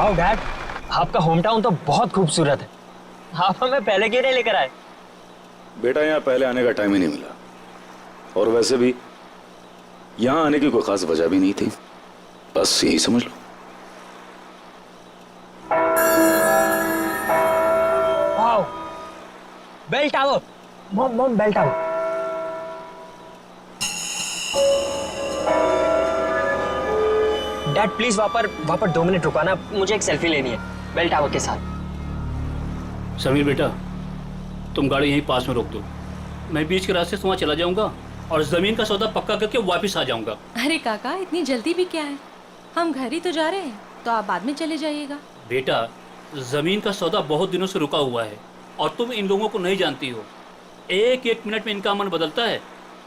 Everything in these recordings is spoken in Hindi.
वाओ डैड, आपका होम टाउन तो बहुत खूबसूरत है। आप हमें पहले क्यों नहीं लेकर आए? बेटा यहाँ पहले आने का टाइम ही नहीं मिला, और वैसे भी यहाँ आने की कोई खास वजह भी नहीं थी, बस यही समझ लो। Wow, bell tower. Mom bell tower. Dad please वहां पर 2 मिनट रुकाना, मुझे एक सेल्फी लेनी है बेल टावर के साथ। समीर बेटा, तुम गाड़ी यहीं पास में रोक दो, मैं बीच के रास्ते से वहाँ चला जाऊंगा और जमीन का सौदा पक्का करके वापस आ जाऊंगा। अरे काका, इतनी जल्दी भी क्या है, हम घर ही तो जा रहे हैं, तो आप बाद में चले जाइएगा। बेटा, जमीन का सौदा बहुत दिनों से रुका हुआ है और तुम इन लोगों को नहीं जानती हो। एक एक मिनट में इनका मन बदलता है,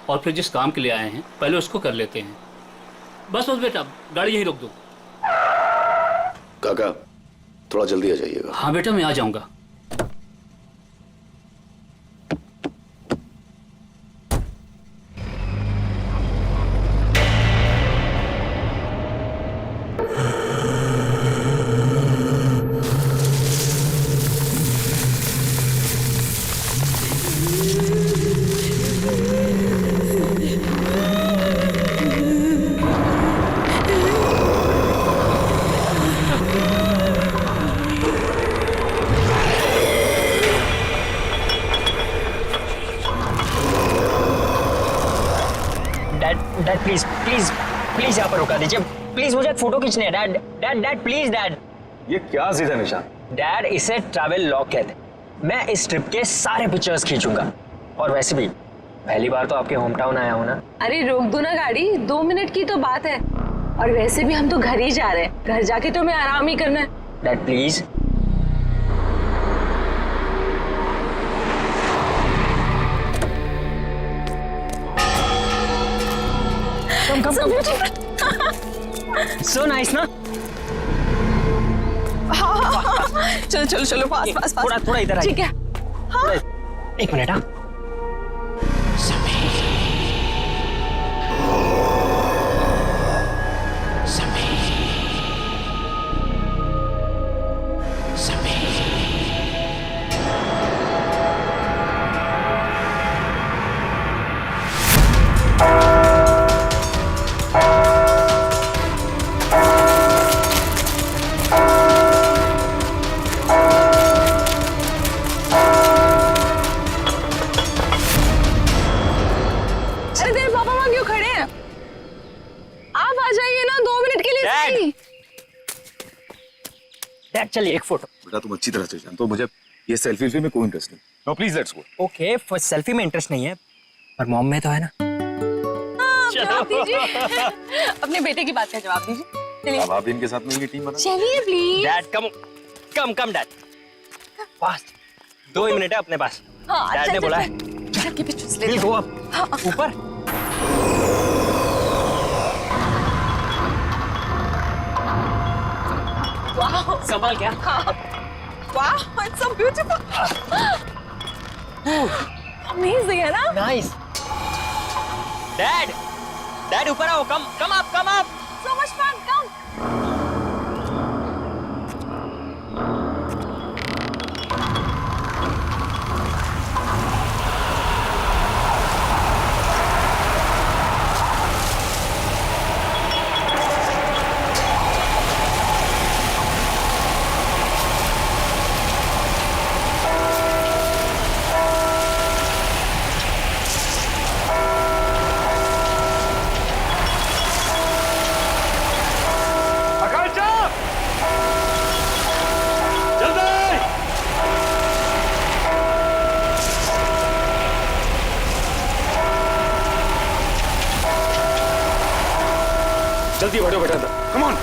और फिर जिस काम के लिए आए हैं पहले उसको कर लेते हैं। बस बेटा, गाड़ी यहीं रोक दो। काका थोड़ा जल्दी आ जाइएगा। हाँ बेटा, मैं आ जाऊंगा। डैड प्लीज प्लीज प्लीज यहाँ पर रुका दीजिए प्लीज, मुझे एक फोटो खींचनी है। Dad dad dad please dad. ये क्या सीधा निशान? डैड, इसे ट्रैवल लॉग कहते हैं। मैं इस ट्रिप के सारे पिक्चर्स खींचूंगा, और वैसे भी पहली बार तो आपके होम टाउन आया हूं ना। अरे रोक दो ना गाड़ी, 2 मिनट की तो बात है, और वैसे भी हम तो घर ही जा रहे हैं, घर जाके तो हमें आराम ही करना है। Dad please. Come so nice ना। चलो चलो चलो, पास पास पास। थोड़ा इधर आइए। ठीक है। हाँ? एक मिनट। हाँ डैड, चलिए एक फोटो। बेटा तुम अच्छी तरह से जानते हो मुझे ये सेल्फी में कोई इंटरेस्ट नहीं। No please let's go. Okay, first selfie में इंटरेस्ट नहीं है, पर मॉम में तो है ना। जवाब दीजिए। अपने बेटे की बात का जवाब दीजिए। चलिए अब आप इनके साथ मिलकर टीम बना। चलिए please. Dad come dad, fast. 2 he minute है अपने पास। हाँ, डैड ने बोला है। के पीछे विल गो अप, ऊपर। कमाल क्या? वाह, इट्स सो ब्यूटीफुल। अमेजिंग है ना? नाइस। डैड ऊपर आओ, come up. So much fun, come. जल्दी बैठो बेटा, कम ऑन।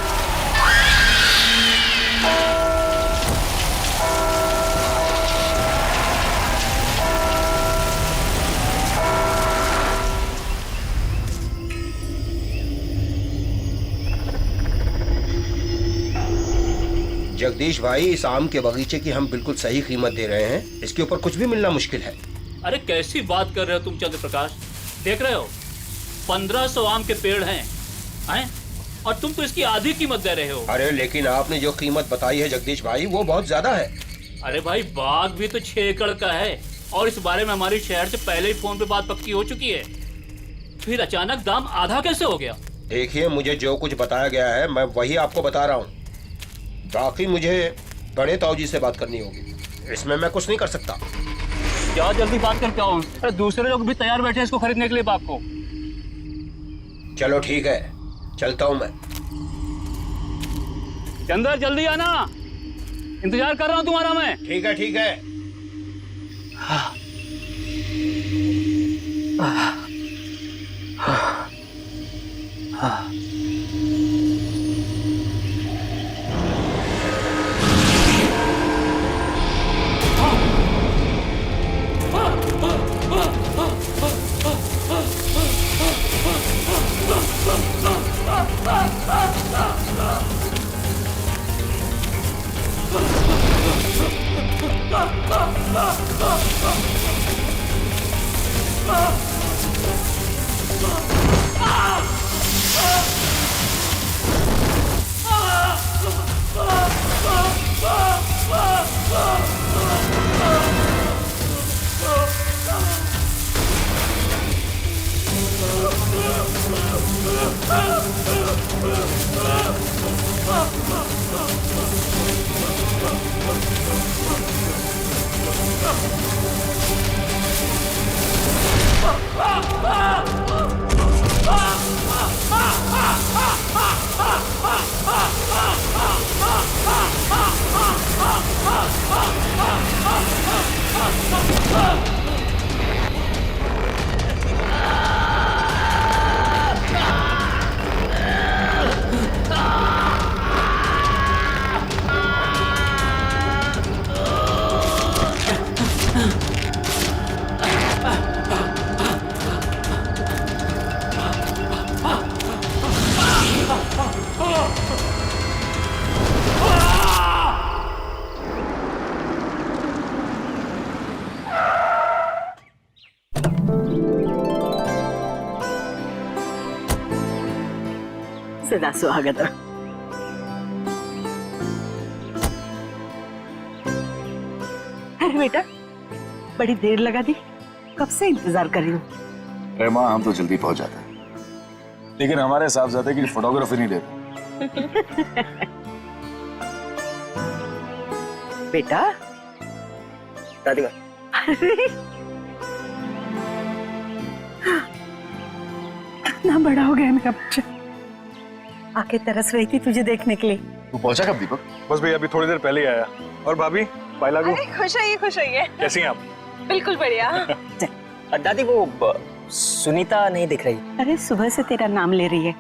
जगदीश भाई, इस आम के बगीचे की हम बिल्कुल सही कीमत दे रहे हैं, इसके ऊपर कुछ भी मिलना मुश्किल है। अरे कैसी बात कर रहे हो तुम चंद्र प्रकाश, देख रहे हो 1500 आम के पेड़ हैं और तुम तो इसकी आधी कीमत दे रहे हो। अरे लेकिन आपने जो कीमत बताई है जगदीश भाई वो बहुत ज्यादा है। अरे भाई बाग भी तो 6 एकड़ का है और इस बारे में हमारी शहर से पहले ही फोन पे बात पक्की हो चुकी है, फिर अचानक दाम आधा कैसे हो गया? देखिए मुझे जो कुछ बताया गया है मैं वही आपको बता रहा हूँ, बाकी मुझे बड़े ताऊजी से बात करनी होगी, इसमें मैं कुछ नहीं कर सकता। क्या जल्दी बात करके आओ, अरे दूसरे लोग भी तैयार बैठे हैं इसको खरीदने के लिए बाग को। चलो ठीक है, चलता हूँ मैं। चंदर जल्दी आना, इंतजार कर रहा हूँ तुम्हारा मैं। ठीक है ठीक है। सदा सुहागत। अरे बेटा बड़ी देर लगा दी, कब से इंतजार कर रही हूँ। अरे माँ हम तो जल्दी पहुंच जाते हैं, लेकिन हमारे साहबजादे की फोटोग्राफी नहीं लेते। बेटा दादी कितना बड़ा हो गया मेरा बच्चा, आंखें तरस रही थी तुझे देखने के लिए। तू पहुंचा कब दीपक? बस भैया अभी थोड़ी देर पहले ही आया। और भाभी पायला को खुश होइए। कैसी हैं आप? बिल्कुल बढ़िया। दादी वो सुनीता नहीं दिख रही। अरे सुबह से तेरा नाम ले रही है,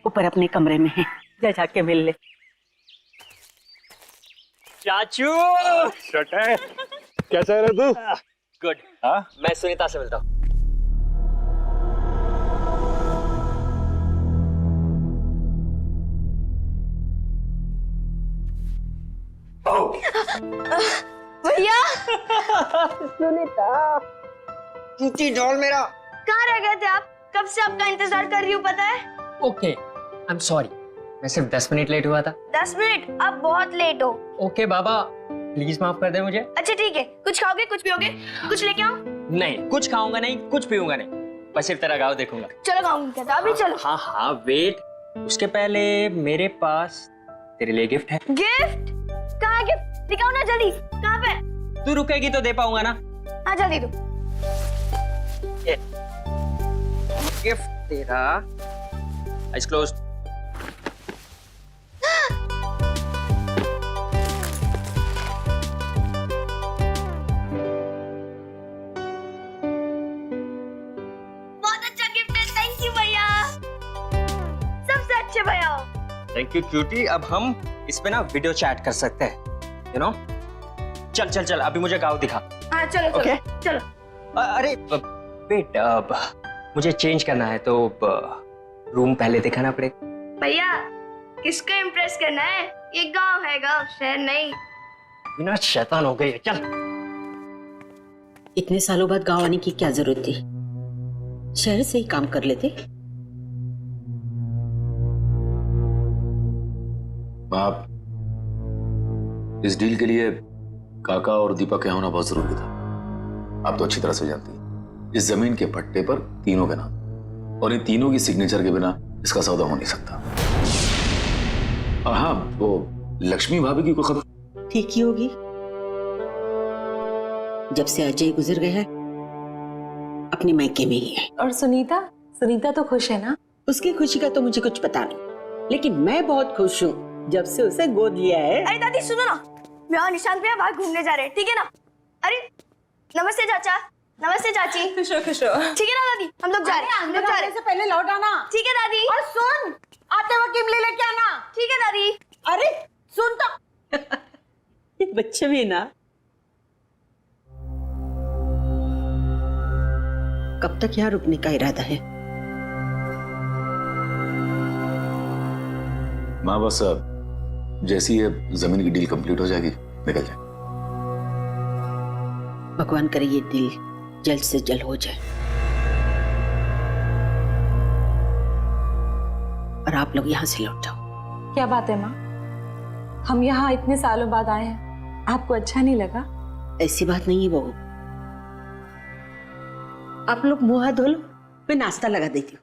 ऊपर अपने कमरे में है, जा जाके मिल ले। चाचू शट है, कैसा है रे तू? गुड। हाँ मैं सुनीता से मिलता हूँ। भैया सुनीता चूची डॉल मेरा। कहाँ रह गए थे आप? कब से आपका इंतजार कर रही हूँ पता है। ओके आई एम सॉरी, मैं सिर्फ 10 मिनट लेट हुआ था। 10 मिनट? आप बहुत लेट हो। ओके बाबा प्लीज माफ कर दे मुझे। अच्छा ठीक है, कुछ खाओगे कुछ पियोगे? कुछ लेके आओ? नहीं कुछ खाऊंगा नहीं, कुछ पीऊंगा नहीं, बस सिर्फ तेरा गाँव देखूंगा। चलो खाऊंगी क्या? अभी चलो। हाँ हाँ वेट, उसके पहले मेरे पास तेरे लिए गिफ्ट है। गिफ्ट? कहाँ है गिफ्ट? दिखाओ ना जल्दी, कहाँ पे? तू रुकेगी तो दे पाऊंगा ना। हाँ जल्दी दो। गिफ्ट तेरा। Eyes closed. बहुत अच्छा गिफ्ट है, थैंक यू भैया, सबसे अच्छे भैया हो। Thank you cutie. अब हम इस पे ना वीडियो चैट कर सकते हैं, यू नो। चल चल चल अभी मुझे गाँव दिखा। हाँ चलो चलो Okay. चलो। अरे वेट, अब मुझे चेंज करना है तो रूम पहले दिखाना पड़ेगा। भैया किसको इम्प्रेस करना है? ये गांव है, गांव शहर नहीं। बिना शैतान हो गई। चल इतने सालों बाद गांव आने की क्या जरूरत थी, शहर से ही काम कर लेते। आप इस डील के लिए काका और दीपक यहाँ होना बहुत जरूरी था। आप तो अच्छी तरह से जानती हैं इस जमीन के पट्टे पर तीनों के नाम, और इन तीनों की सिग्नेचर के बिना इसका सौदा हो नहीं सकता। और हाँ, वो लक्ष्मी भाभी की कोई खबर? ठीक ही होगी। जब से अजय गुजर गया है अपनी मायके में ही है। और सुनीता सुनीता तो खुश है ना? उसकी खुशी का तो मुझे कुछ पता नहीं, लेकिन मैं बहुत खुश हूँ जब से उसे गोद लिया है। अरे दादी सुनो ना, मैं और निशांत भैया बाहर घूमने जा रहे हैं, ठीक है ना? अरे नमस्ते चाचा, नमस्ते चाची। खुश हो खुश हो। ठीक है ना दादी, हम लोग जा रहे हैं, हम लोग जा रहे हैं। से पहले लौट आना। ठीक है दादी। और सुन, आते वक्त इमली लेके आना। ठीक है दादी। अरे सुन तो। ये बच्चे भी ना कब तक यहाँ रुकने का इरादा है? माँ बस जैसी ये जमीन की डील कंप्लीट हो जाएगी निकल जाए। भगवान करे ये डील जल्द से जल्द हो जाए और आप लोग यहाँ से लौट जाओ। क्या बात है माँ, हम यहाँ इतने सालों बाद आए हैं, आपको अच्छा नहीं लगा? ऐसी बात नहीं है बहू, आप लोग मुंह हाथ धो लो, मैं नाश्ता लगा देती हूँ।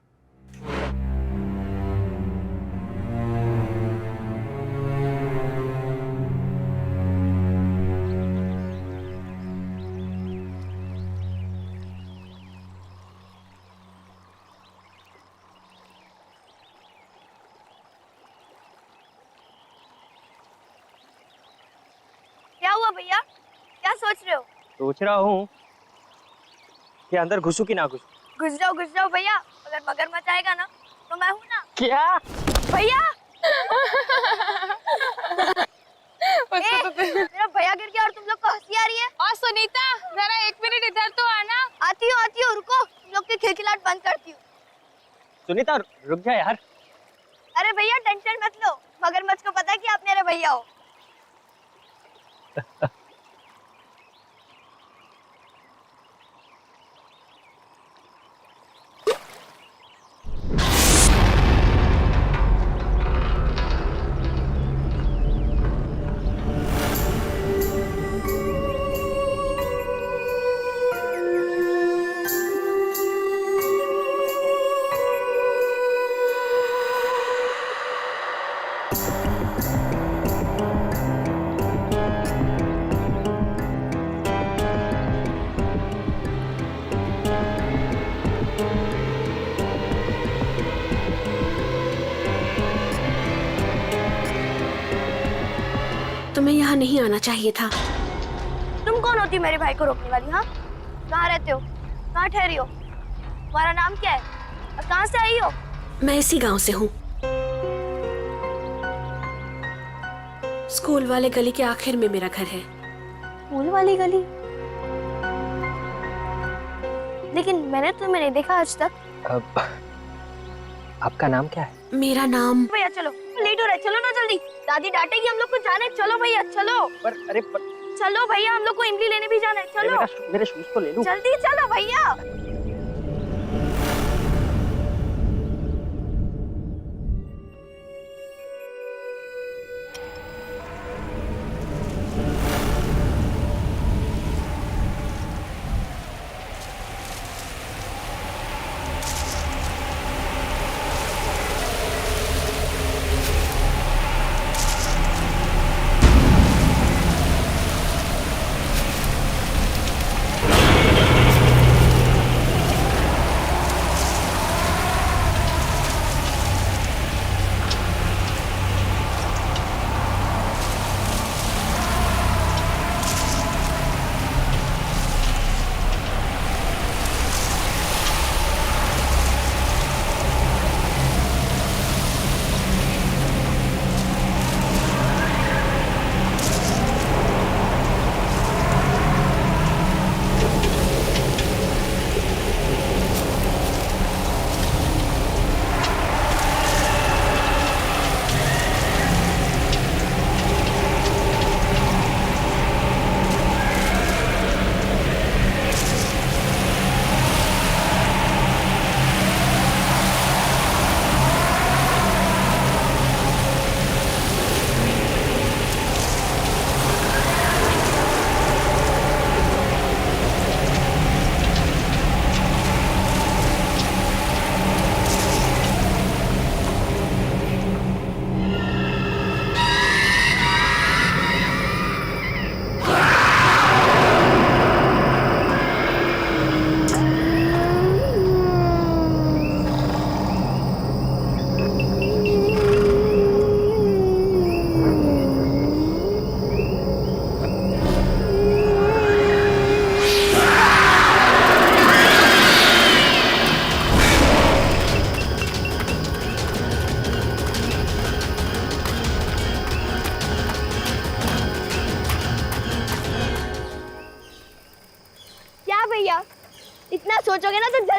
क्या हुआ भैया, क्या सोच रहे हो? सोच रहा हूँ कि अंदर घुसूं कि ना घुसूं। घुस जाओ भैया, अगर मगरमच्छ आएगा ना तो मैं हूँ ना। क्या भैया मेरा भैया गिर गया और तुम लोग को हंसी आ रही है। और सुनीता जरा 1 मिनट इधर तो आना। आती हो रुको, तुम लोग की खिलखिलाहट बंद करती हूँ। सुनीता रुक जा यार। अरे भैया टेंशन मत लो, मगरमच्छ को पता है कि आप मेरे भैया हो। तुम्हें यहाँ नहीं आना चाहिए था। तुम कौन होती मेरे भाई को रोकने वाली? हाँ, कहाँ रहते हो, कहाँ ठहरी हो, तुम्हारा नाम क्या है और कहाँ से आई हो? मैं इसी गांव से हूँ। स्कूल वाले गली के आखिर में मेरा घर है। स्कूल वाली गली? लेकिन मैंने तुम्हें नहीं देखा आज तक। आपका नाम क्या है? मेरा नाम। भैया चलो, लेट हो रहा है, चलो ना जल्दी, दादी डांटेगी हम लोग को, जाना है। चलो भैया चलो। अरे चलो भैया, हम लोग को इमली लेने भी जाना है, चलो। मेरे शूज तो ले लूं। जल्दी चलो भैया।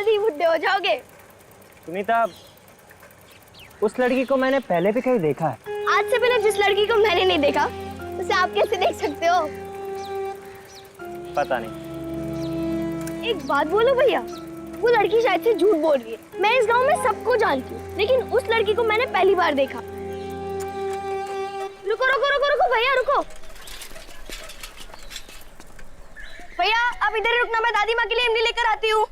जल्दी बुढ़े हो जाओगे। सुनीता, उस लड़की को मैंने पहले भी कहीं देखा है। आज से पहले जिस लड़की को मैंने नहीं देखा उसे आप कैसे देख सकते हो? पता नहीं। एक बात बोलो भैया, वो लड़की शायद से झूठ बोल रही है। मैं इस गांव में सबको जानती हूँ, लेकिन उस लड़की को मैंने पहली बार देखा। रुको रुको रुको रुको भैया रुको। भैया आप इधर ही रुकना, मैं दादी माँ के लिए इमली लेकर आती हूँ।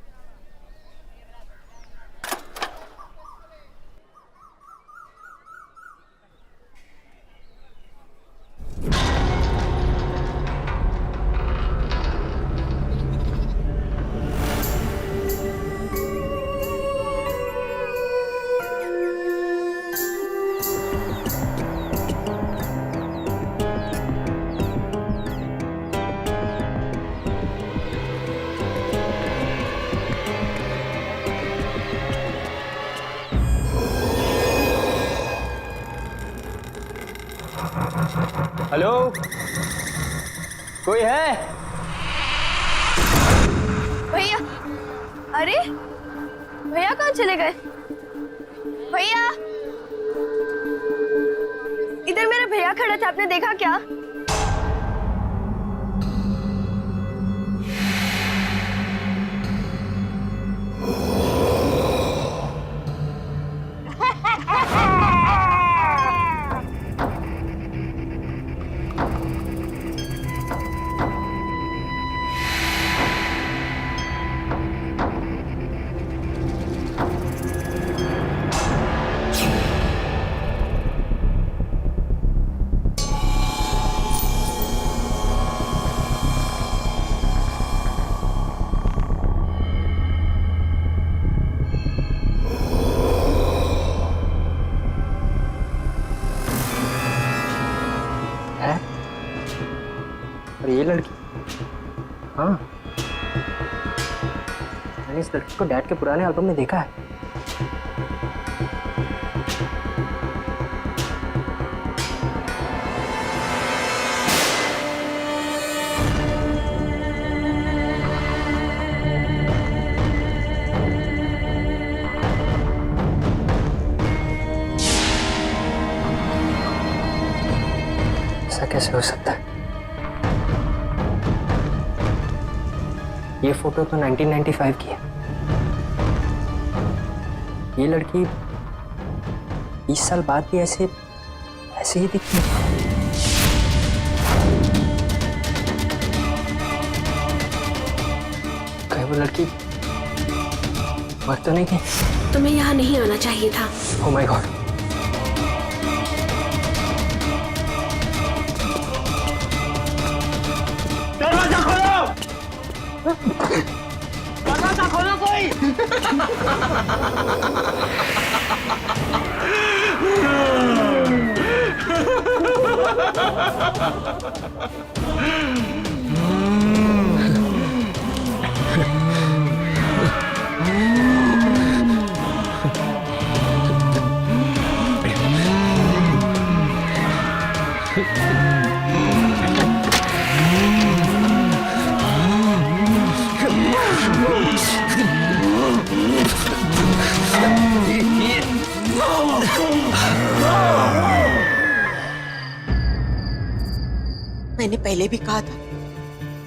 हेलो, कोई है? भैया, अरे भैया कहाँ चले गए? भैया, इधर मेरे भैया खड़े थे, आपने देखा क्या? ये लड़की, हाँ, मैंने इस लड़की को डैड के पुराने एल्बम में देखा है। ऐसा कैसे हो सकता है? ये फोटो तो 1995 की है। ये लड़की 20 साल बाद भी ऐसे ही दिखती है। कहीं वो लड़की मर तो नहीं गई? तुम्हें यहाँ नहीं आना चाहिए था। Oh my God. दरवाजा खोलो! दरवाजा खोलो कोई! मैंने पहले भी कहा था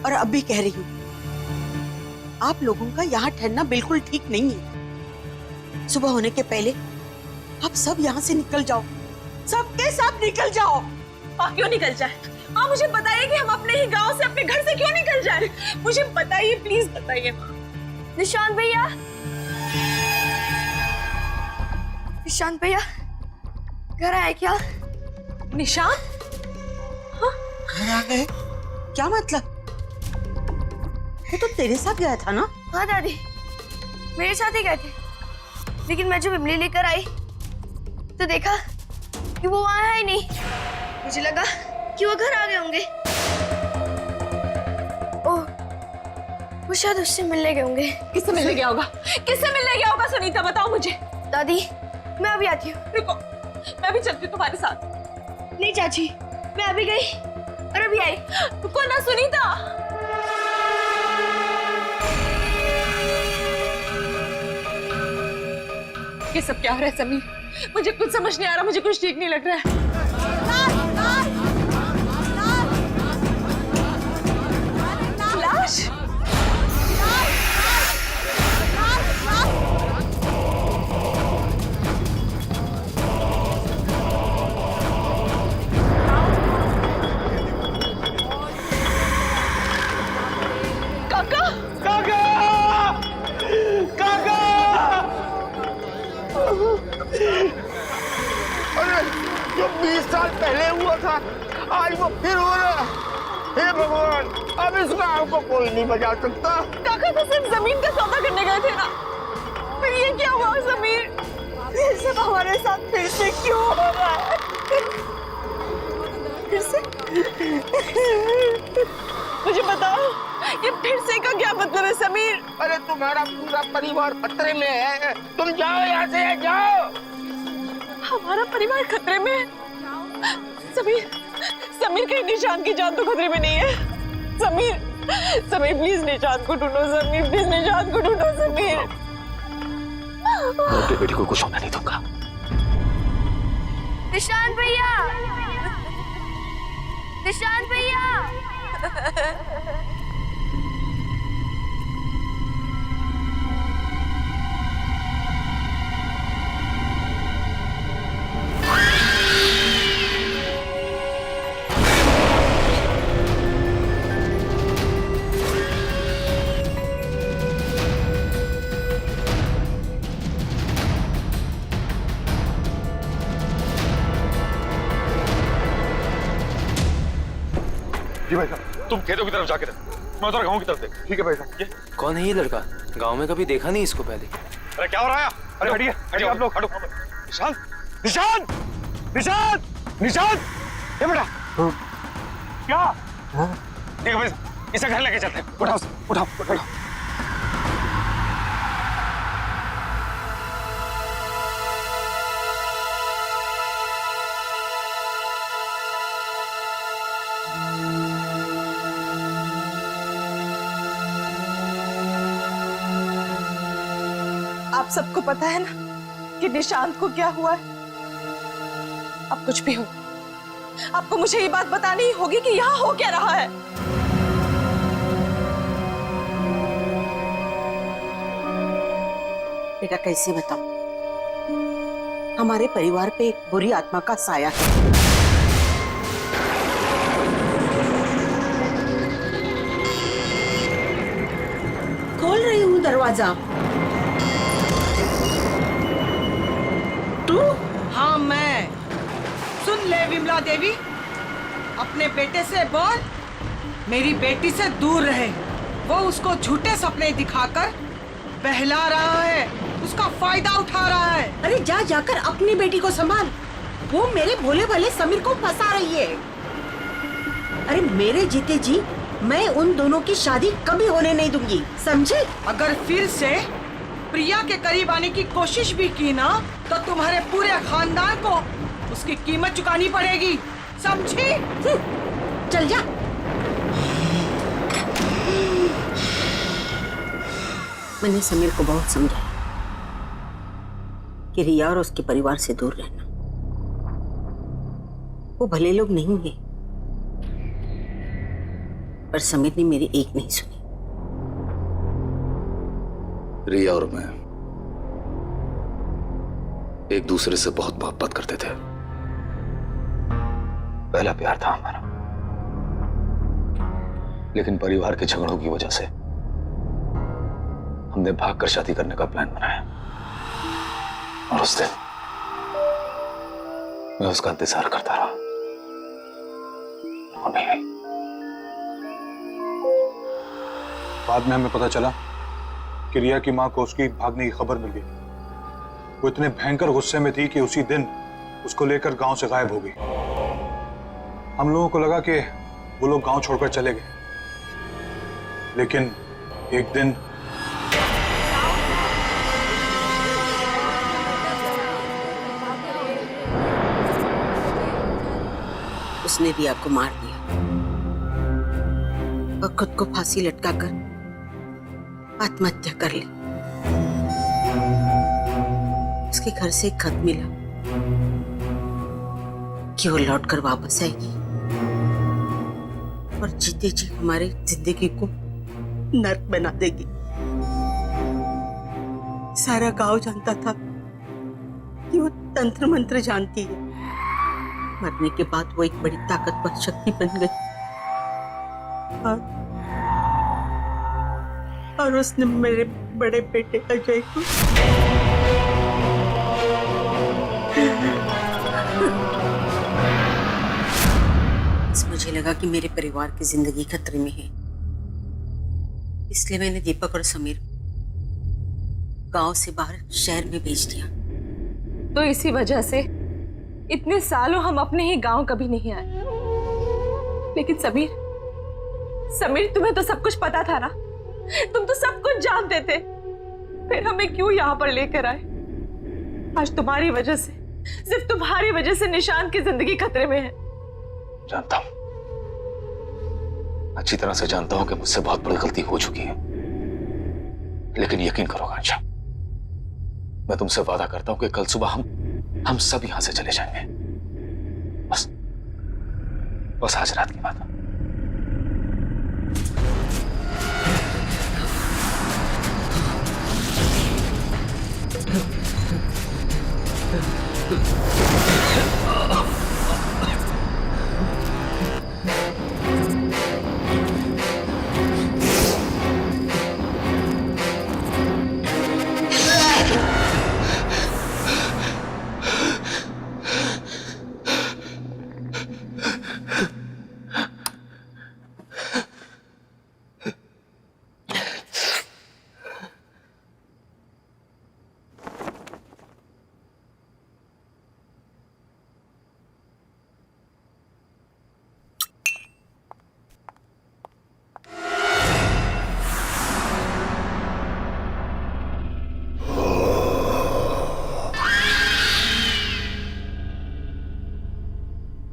और अब भी कह रही हूँ, आप लोगों का यहाँ ठहरना बिल्कुल ठीक नहीं है। सुबह होने के पहले आप सब यहाँ से निकल जाओ, सबके सब निकल जाओ। क्यों निकल जाए? माँ मुझे बताइए कि हम अपने ही गांव से, अपने घर से क्यों निकल जाए? मुझे बताइए, प्लीज बताइए माँ। निशांत भैया, निशांत भैया घर आए क्या? निशांत? घर आ गए? क्या मतलब? वो तो तेरे साथ गया था ना? हाँ दादी, मेरे साथ ही गए थे, लेकिन मैं जब इमली लेकर आई तो देखा कि वो वहां है ही नहीं। मुझे लगा कि वो घर आ गए होंगे। ओह, वो शायद उससे मिलने गए होंगे। किससे मिलने गया होगा? किससे मिलने गया होगा? सुनीता बताओ मुझे। दादी मैं अभी आती हूँ। रुको, मैं भी चलती हूँ तुम्हारे साथ। नहीं चाची, मैं अभी गई और अभी आई। रुको ना सुनीता। ये सब क्या हो रहा है समीर? मुझे कुछ समझ नहीं आ रहा, मुझे कुछ ठीक नहीं लग रहा है। लाश? काका! काका! काका! अरे जो 20 साल पहले हुआ था आज वो फिर हो रहा है। हे भगवान, अब इस गांव को कोई नहीं बचा सकता। काका तो सिर्फ जमीन का सौदा करने गए थे ना, फिर ये क्या हुआ समीर? ये सब हमारे साथ फिर से क्यों हो रहा है? फिर से? मुझे बताओ, ये फिर से का क्या मतलब है समीर? अरे तुम्हारा पूरा परिवार खतरे में है, तुम जाओ यहाँ से, जाओ। हमारा परिवार खतरे में है? समीर, समीर कहीं निशांत की जान तो खतरे में नहीं है। समीर, समीर प्लीज निशांत को ढूंढो, समीर प्लीज निशांत को ढूंढो, समीर। मैं अपनी बेटी को कुछ होने नहीं दूंगा। निशांत भैया, निशांत भैया। जी भाई साहब, तुम खेतों की तरफ जाके रहो, मैं उधर गांव की तरफ देख। ठीक है भाई साहब। ये कौन है ये लड़का? गांव में कभी देखा नहीं इसको पहले। अरे क्या हो रहा है? अरे हटिए, हटिए आप लोग, हटो। निशांत, निशांत, निशांत, निशांत, ये बेटा क्या? ठीक है भाई, इसे घर लेके चलते हैं। उठाओ, उठाओ, उठाओ। आप सबको पता है ना कि निशांत को क्या हुआ है? अब कुछ भी हो, आपको मुझे ये बात बतानी ही होगी कि यहाँ हो क्या रहा है। बेटा कैसे बताऊं? हमारे परिवार पे एक बुरी आत्मा का साया है। खोल रही हूँ दरवाजा। तू? हाँ मैं। सुन ले विमला देवी, अपने बेटे से बोल मेरी बेटी से दूर रहे। वो उसको झूठे सपने दिखाकर बहला रहा है, उसका फायदा उठा रहा है। अरे जा जाकर अपनी बेटी को संभाल। वो मेरे भोले भले समीर को फंसा रही है। अरे मेरे जीते जी मैं उन दोनों की शादी कभी होने नहीं दूंगी, समझे? अगर फिर से प्रिया के करीब आने की कोशिश भी की ना तो तुम्हारे पूरे खानदान को उसकी कीमत चुकानी पड़ेगी, समझी? चल जा। मैंने समीर को बहुत समझाया कि रिया और उसके परिवार से दूर रहना। वो भले लोग नहीं हैं, पर समीर ने मेरी एक नहीं सुनी। रिया और मैं एक दूसरे से बहुत मोहब्बत करते थे। पहला प्यार था हमारा, लेकिन परिवार के झगड़ों की वजह से हमने भागकर शादी करने का प्लान बनाया। और उस दिन मैं उसका इंतजार करता रहा, वो नहीं आई। बाद में हमें पता चला कि रिया की मां को उसकी भागने की खबर मिल गई। वो इतने भयंकर गुस्से में थी कि उसी दिन उसको लेकर गांव से गायब हो गई। हम लोगों को लगा कि वो लोग गांव छोड़कर चले गए, लेकिन एक दिन उसने रिया को मार दिया और खुद को फांसी लटकाकर आत्महत्या कर ली। उसके घर से एक खत मिला कि वो लौट कर वापस आएगी और जीते जी हमारी जिंदगी को नर्क बना देगी। सारा गांव जानता था कि वो तंत्र मंत्र जानती है। मरने के बाद वो एक बड़ी ताकतवर शक्ति बन गई और उसने मेरे बड़े बेटे अजय को मुझे लगा कि मेरे परिवार की जिंदगी खतरे में है, इसलिए मैंने दीपक और समीर गांव से बाहर शहर में भेज दिया। तो इसी वजह से इतने सालों हम अपने ही गांव कभी नहीं आए। लेकिन समीर तुम्हें तो सब कुछ पता था ना, तुम तो सब कुछ जानते थे, फिर हमें क्यों यहाँ पर लेकर आए? आज तुम्हारी वजह से, सिर्फ तुम्हारी वजह से निशांत की जिंदगी खतरे में है। जानता हूं, अच्छी तरह से जानता हूं कि मुझसे बहुत बड़ी गलती हो चुकी है, लेकिन यकीन करो आकांक्षा, मैं तुमसे वादा करता हूं कि कल सुबह हम सब यहां से चले जाएंगे। बस आज रात की बात है।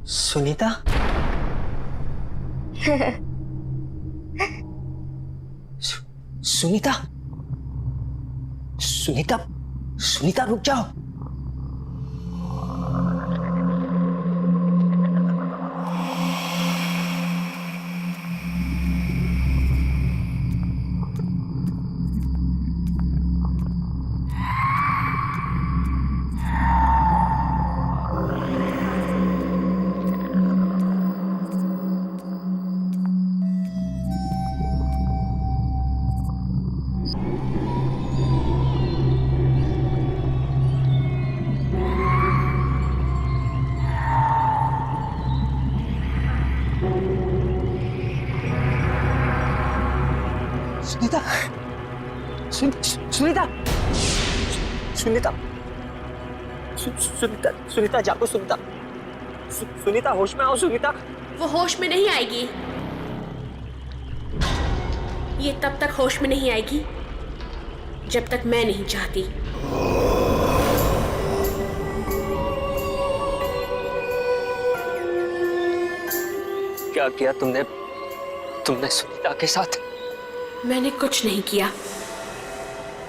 सुनीता? सुनीता? सुनीता? सुनीता रुक जाओ। सुनीता, सुनीता, सुनीता, सुनीता, सुनीता जागो, सुनीता, सुनीता होश में आओ, सुनीता। वो होश में नहीं आएगी। ये तब तक होश में नहीं आएगी जब तक मैं नहीं चाहती। क्या किया तुमने सुनीता के साथ? मैंने कुछ नहीं किया।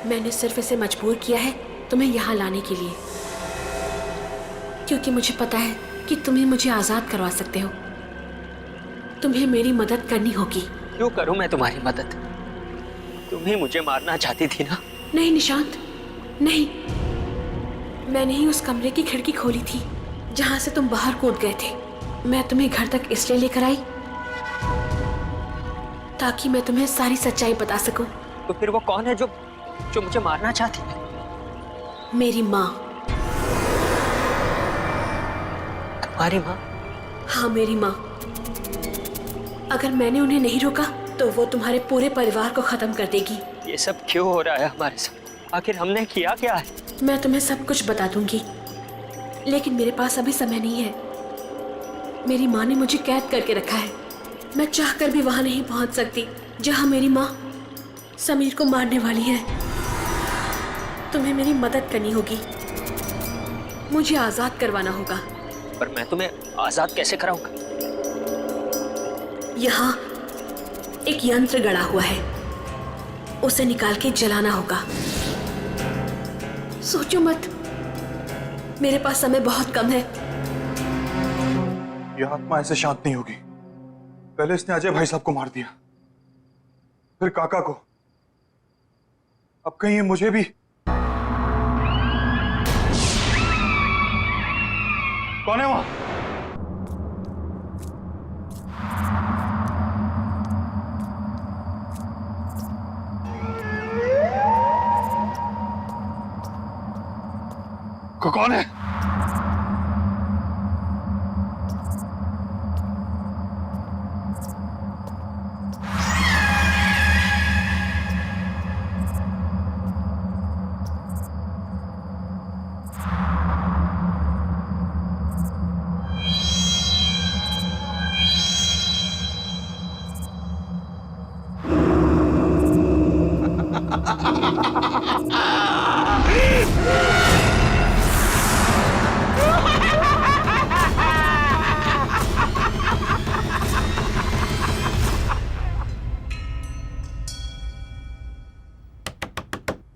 मैंने सिर्फ इसे मजबूर किया है तुम्हें यहाँ लाने के लिए, क्योंकि मुझे पता है कि तुम ही मुझे आजाद करवा सकते हो। तुम्हें मेरी मदद करनी होगी। क्यों करूं मैं तुम्हारी मदद? तुम ही मुझे मारना चाहती थी ना? नहीं निशांत, नहीं। मैंने ही उस कमरे की खिड़की खोली थी जहां से तुम बाहर कूद गए थे। मैं तुम्हें घर तक इसलिए लेकर आई ताकि मैं तुम्हें सारी सच्चाई बता सकूं। तो फिर वो कौन है जो मुझे मारना चाहती है? मेरी माँ। तुम्हारी माँ? हाँ, मेरी माँ। अगर मैंने उन्हें नहीं रोका तो वो तुम्हारे पूरे परिवार को खत्म कर देगी। ये सब क्यों हो रहा है हमारे साथ? आखिर हमने किया क्या है? मैं तुम्हें सब कुछ बता दूंगी, लेकिन मेरे पास अभी समय नहीं है। मेरी माँ ने मुझे कैद करके रखा है। मैं चाहकर भी वहां नहीं पहुंच सकती जहां मेरी माँ समीर को मारने वाली है। तुम्हें मेरी मदद करनी होगी, मुझे आजाद करवाना होगा। पर मैं तुम्हें आजाद कैसे कराऊंगा? यहाँ एक यंत्र गड़ा हुआ है, उसे निकाल के जलाना होगा। सोचो मत, मेरे पास समय बहुत कम है। यह आत्मा ऐसे शांत नहीं होगी। पहले इसने अजय भाई साहब को मार दिया, फिर काका को, अब कहीं ये मुझे भी। कौन है वहां? कौन है?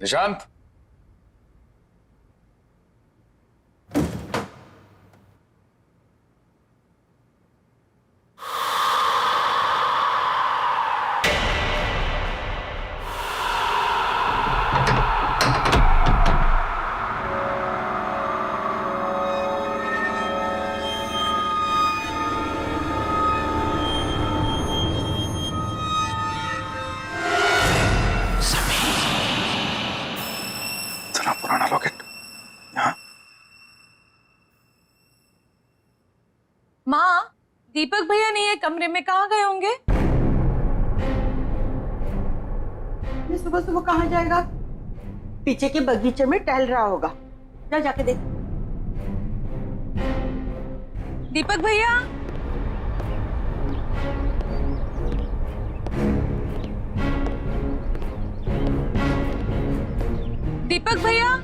निशांत, पुराना लॉकेट यहाँ। माँ, दीपक भैया नहीं है कमरे में, कहाँ गए होंगे? ये सुबह सुबह कहाँ जाएगा? पीछे के बगीचे में टहल रहा होगा, जा जाके देख। दीपक भैया, दीपक भैया,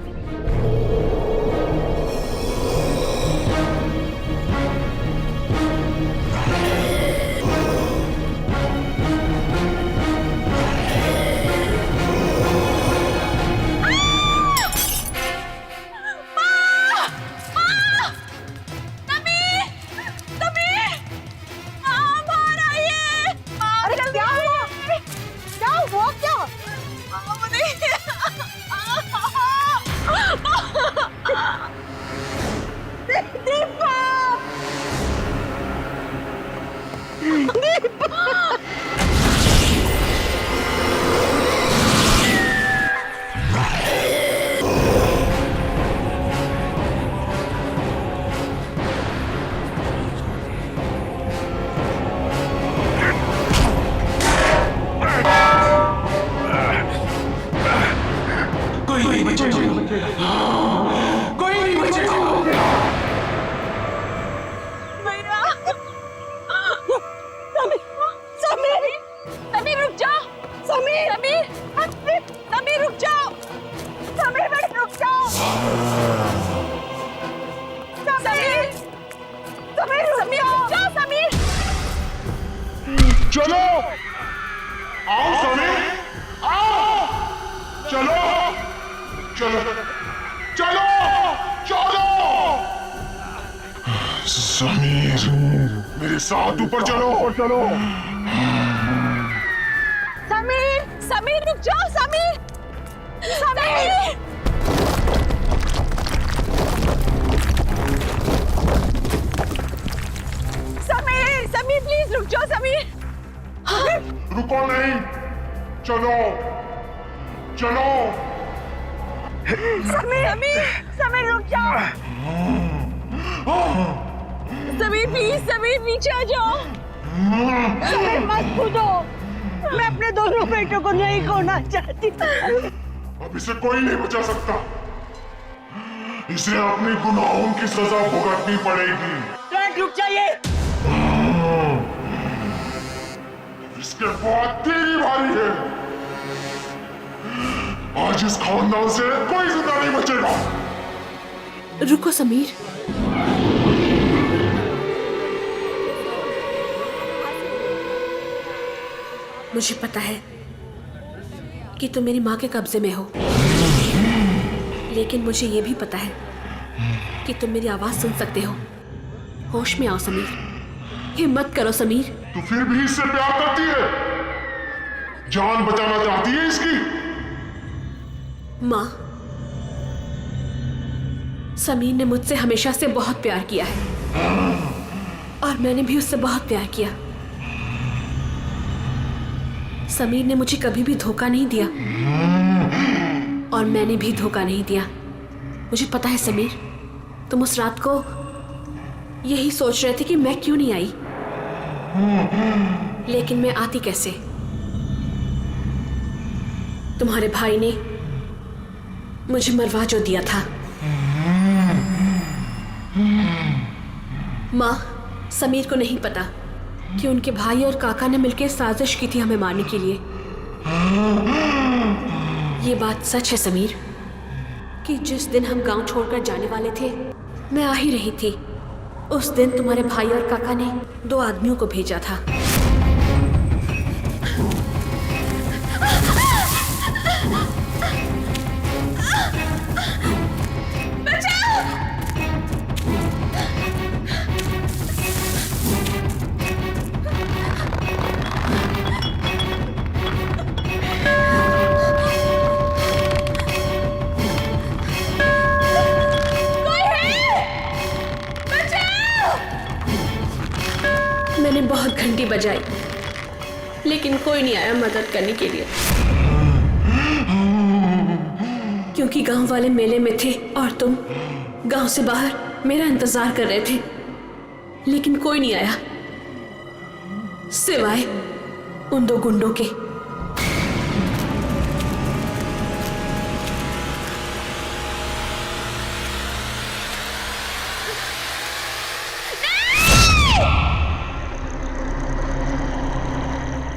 चलो आओ समीर, आओ, चलो चलो चलो चलो। समीर, मेरे साथ ऊपर चलो चलो। समीर, समीर रुक जाओ, समीर, समीर, समीर, समीर प्लीज रुक जाओ, समीर। रुको नहीं, चलो चलो। समीर, समीर, समीर रुक जाओ। समीर प्लीज, समीर नीचे आ जाओ। समीर मत कूदो, मैं अपने दोनों बेटों को नहीं खोना चाहती। अब इसे कोई नहीं बचा सकता, इसे अपने गुनाहों की सजा भुगतनी पड़ेगी। रुक जाइए। इसके बाद तेरी बारी है। आज इस खानदान से कोई जिंदा नहीं बचेगा। रुको समीर, मुझे पता है कि तुम मेरी माँ के कब्जे में हो, लेकिन मुझे ये भी पता है कि तुम मेरी आवाज सुन सकते हो। होश में आओ समीर, हिम्मत करो समीर। तू फिर भी इससे प्यार करती है? जान बचाना चाहती है इसकी? माँ, समीर ने मुझसे हमेशा से बहुत प्यार किया है और मैंने भी उससे बहुत प्यार किया। समीर ने मुझे कभी भी धोखा नहीं दिया और मैंने भी धोखा नहीं दिया। मुझे पता है समीर, तुम उस रात को यही सोच रहे थे कि मैं क्यों नहीं आई, लेकिन मैं आती कैसे? तुम्हारे भाई ने मुझे मरवा जो दिया था। माँ, समीर को नहीं पता कि उनके भाई और काका ने मिलकर साजिश की थी हमें मारने के लिए। ये बात सच है समीर कि जिस दिन हम गांव छोड़कर जाने वाले थे, मैं आ ही रही थी। उस दिन तुम्हारे भाई और काका ने 2 आदमियों को भेजा था। मैंने बहुत घंटी बजाई, लेकिन कोई नहीं आया मदद करने के लिए, क्योंकि गांव वाले मेले में थे और तुम गांव से बाहर मेरा इंतजार कर रहे थे। लेकिन कोई नहीं आया सिवाय उन 2 गुंडों के।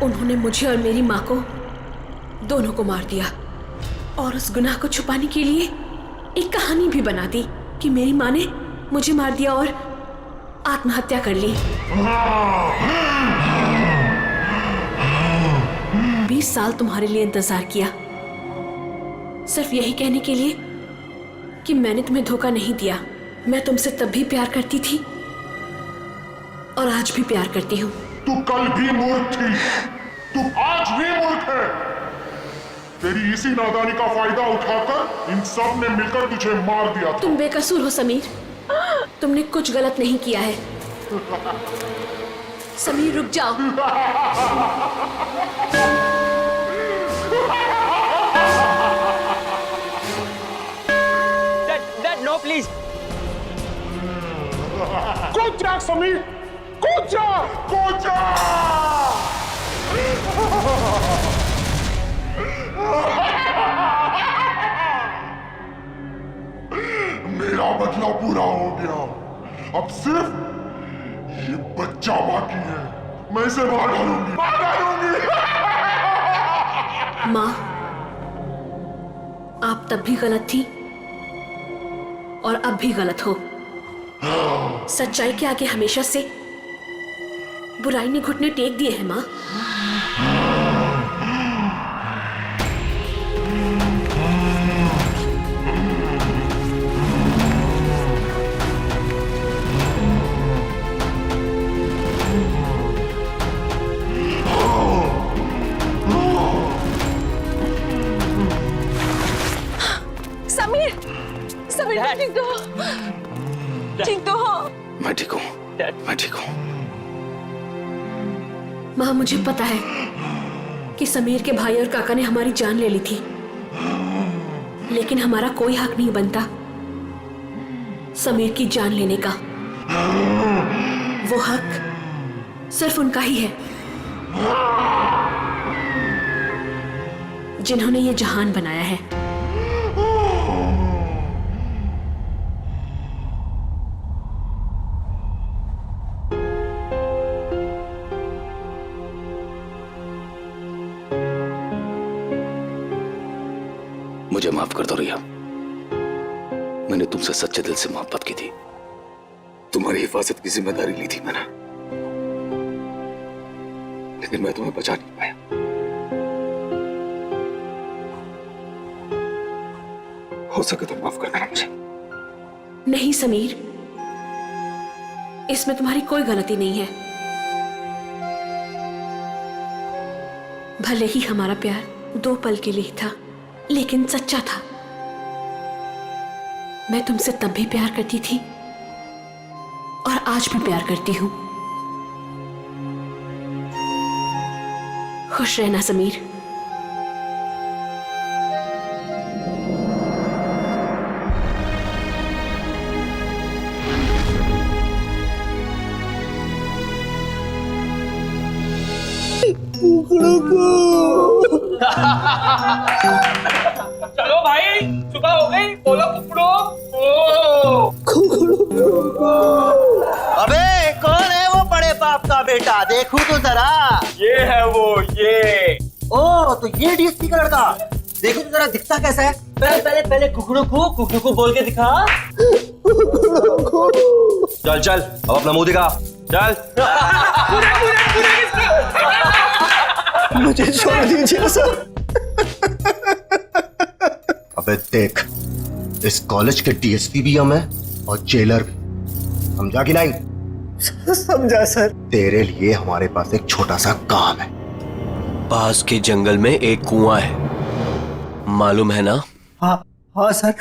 उन्होंने मुझे और मेरी माँ को, दोनों को मार दिया और उस गुनाह को छुपाने के लिए एक कहानी भी बना दी कि मेरी माँ ने मुझे मार दिया और आत्महत्या कर ली। 20 साल तुम्हारे लिए इंतजार किया, सिर्फ यही कहने के लिए कि मैंने तुम्हें धोखा नहीं दिया। मैं तुमसे तब भी प्यार करती थी और आज भी प्यार करती हूँ। तू कल भी मूर्ख थी, तू आज भी मूर्ख है। तेरी इसी नादानी का फायदा उठाकर इन सब ने मिलकर तुझे मार दिया था। तुम बेकसूर हो समीर, तुमने कुछ गलत नहीं किया है। समीर रुक जाओ। Dad, no, please. कूद जा समीर, कूद जा, कूद जा। मेरा बदला पूरा हो गया, अब सिर्फ ये बच्चा बाकी है। मैं इसे मार डालूंगी, मार डालूंगी। माँ, आप तब भी गलत थी और अब भी गलत हो। सच्चाई के आगे हमेशा से बुराई ने घुटने टेक दिए हैं माँ। समीर, समीर तुम ठीक तो हो? ठीक तो हो? मैं ठीक हूँ, मैं ठीक हूँ। माँ, मुझे पता है कि समीर के भाई और काका ने हमारी जान ले ली थी, लेकिन हमारा कोई हक नहीं बनता समीर की जान लेने का। वो हक सिर्फ उनका ही है जिन्होंने ये जहान बनाया है। मुझे माफ कर दो रिया, मैंने तुमसे सच्चे दिल से मोहब्बत की थी, तुम्हारी हिफाजत की जिम्मेदारी ली थी मैंने, लेकिन मैं तुम्हें बचा नहीं पाया। हो सके तो माफ कर देना मुझे, नहीं समीर, इसमें तुम्हारी कोई गलती नहीं है। भले ही हमारा प्यार 2 पल के लिए था, लेकिन सच्चा था। मैं तुमसे तब भी प्यार करती थी और आज भी प्यार करती हूं। खुश रहना समीर। चलो भाई, सुबह हो गई, बोलो कुकड़ो। अबे कौन है वो बड़े बाप का बेटा? देखूं तो जरा। ये है वो, ये। ओ तो ये डीएसपी का लड़का, देखो तो जरा दिखता कैसा है। पहले कुकड़ू को बोल के दिखा। चल चल, अब अपना मुंह दिखा, चल। मुझे छोड़ दीजिए सर। अबे देख, इस कॉलेज के डीएसपी भी हम हैं और जेलर भी, समझा कि नहीं? समझा सर। तेरे लिए हमारे पास एक छोटा सा काम है। पास के जंगल में एक कुआं है, मालूम है ना? हाँ सर,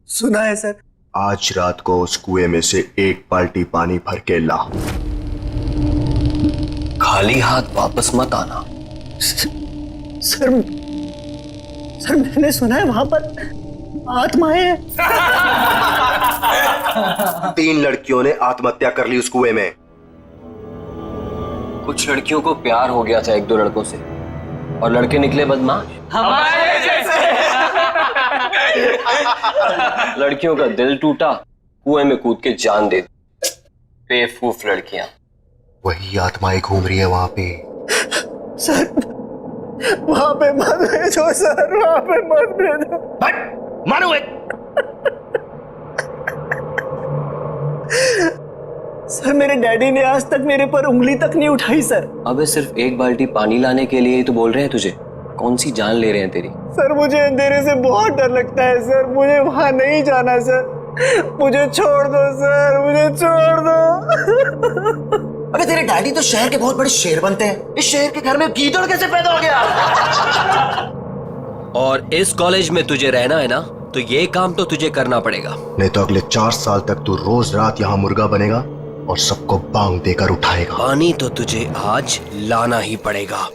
सुना है सर। आज रात को उस कुएं में से 1 बाल्टी पानी भर के ला। खाली हाथ वापस मत आना। सर मैंने सुना है वहां पर आत्माएं हैं। 3 लड़कियों ने आत्महत्या कर ली उस कुएं में। कुछ लड़कियों को प्यार हो गया था 1-2 लड़कों से, और लड़के निकले बदमाश। हमारे जैसे। लड़कियों का दिल टूटा, कुएं में कूद के जान दे दी। बेवकूफ लड़कियां। वही आत्माएं घूम रही है वहां पे। सर वहां पे मत भेजो सर, वहां पे मत भेजो। मारो सर मेरे डैडी ने आज तक मेरे पर उंगली तक नहीं उठाई सर। अबे सिर्फ 1 बाल्टी पानी लाने के लिए ही तो बोल रहे हैं तुझे। कौन सी जान ले रहे हैं तेरी? सर मुझे अंधेरे से बहुत डर लगता है सर, मुझे वहां नहीं जाना सर। मुझे छोड़ दो सर, मुझे छोड़ दो। अबे तेरे डैडी तो शहर के बहुत बड़े शेर बनते हैं, इस शहर के घर में गीदड़ कैसे पैदा हो गया? और इस कॉलेज में तुझे रहना है ना, तो ये काम तो तुझे करना पड़ेगा। नहीं तो अगले 4 साल तक तू रोज रात यहाँ मुर्गा बनेगा और सबको बांग देकर उठाएगा। पानी तो तुझे आज लाना ही पड़ेगा।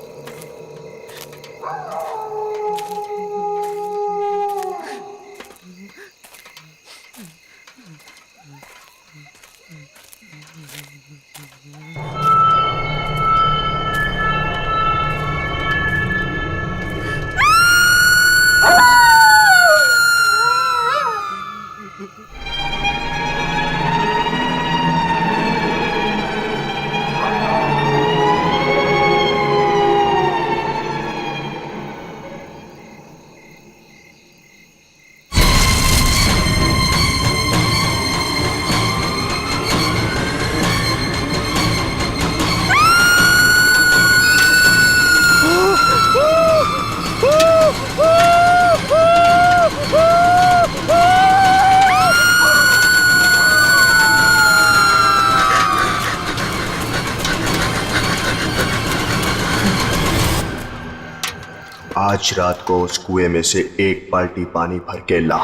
आज रात को उस कुएं में से 1 बाल्टी पानी भर के ला।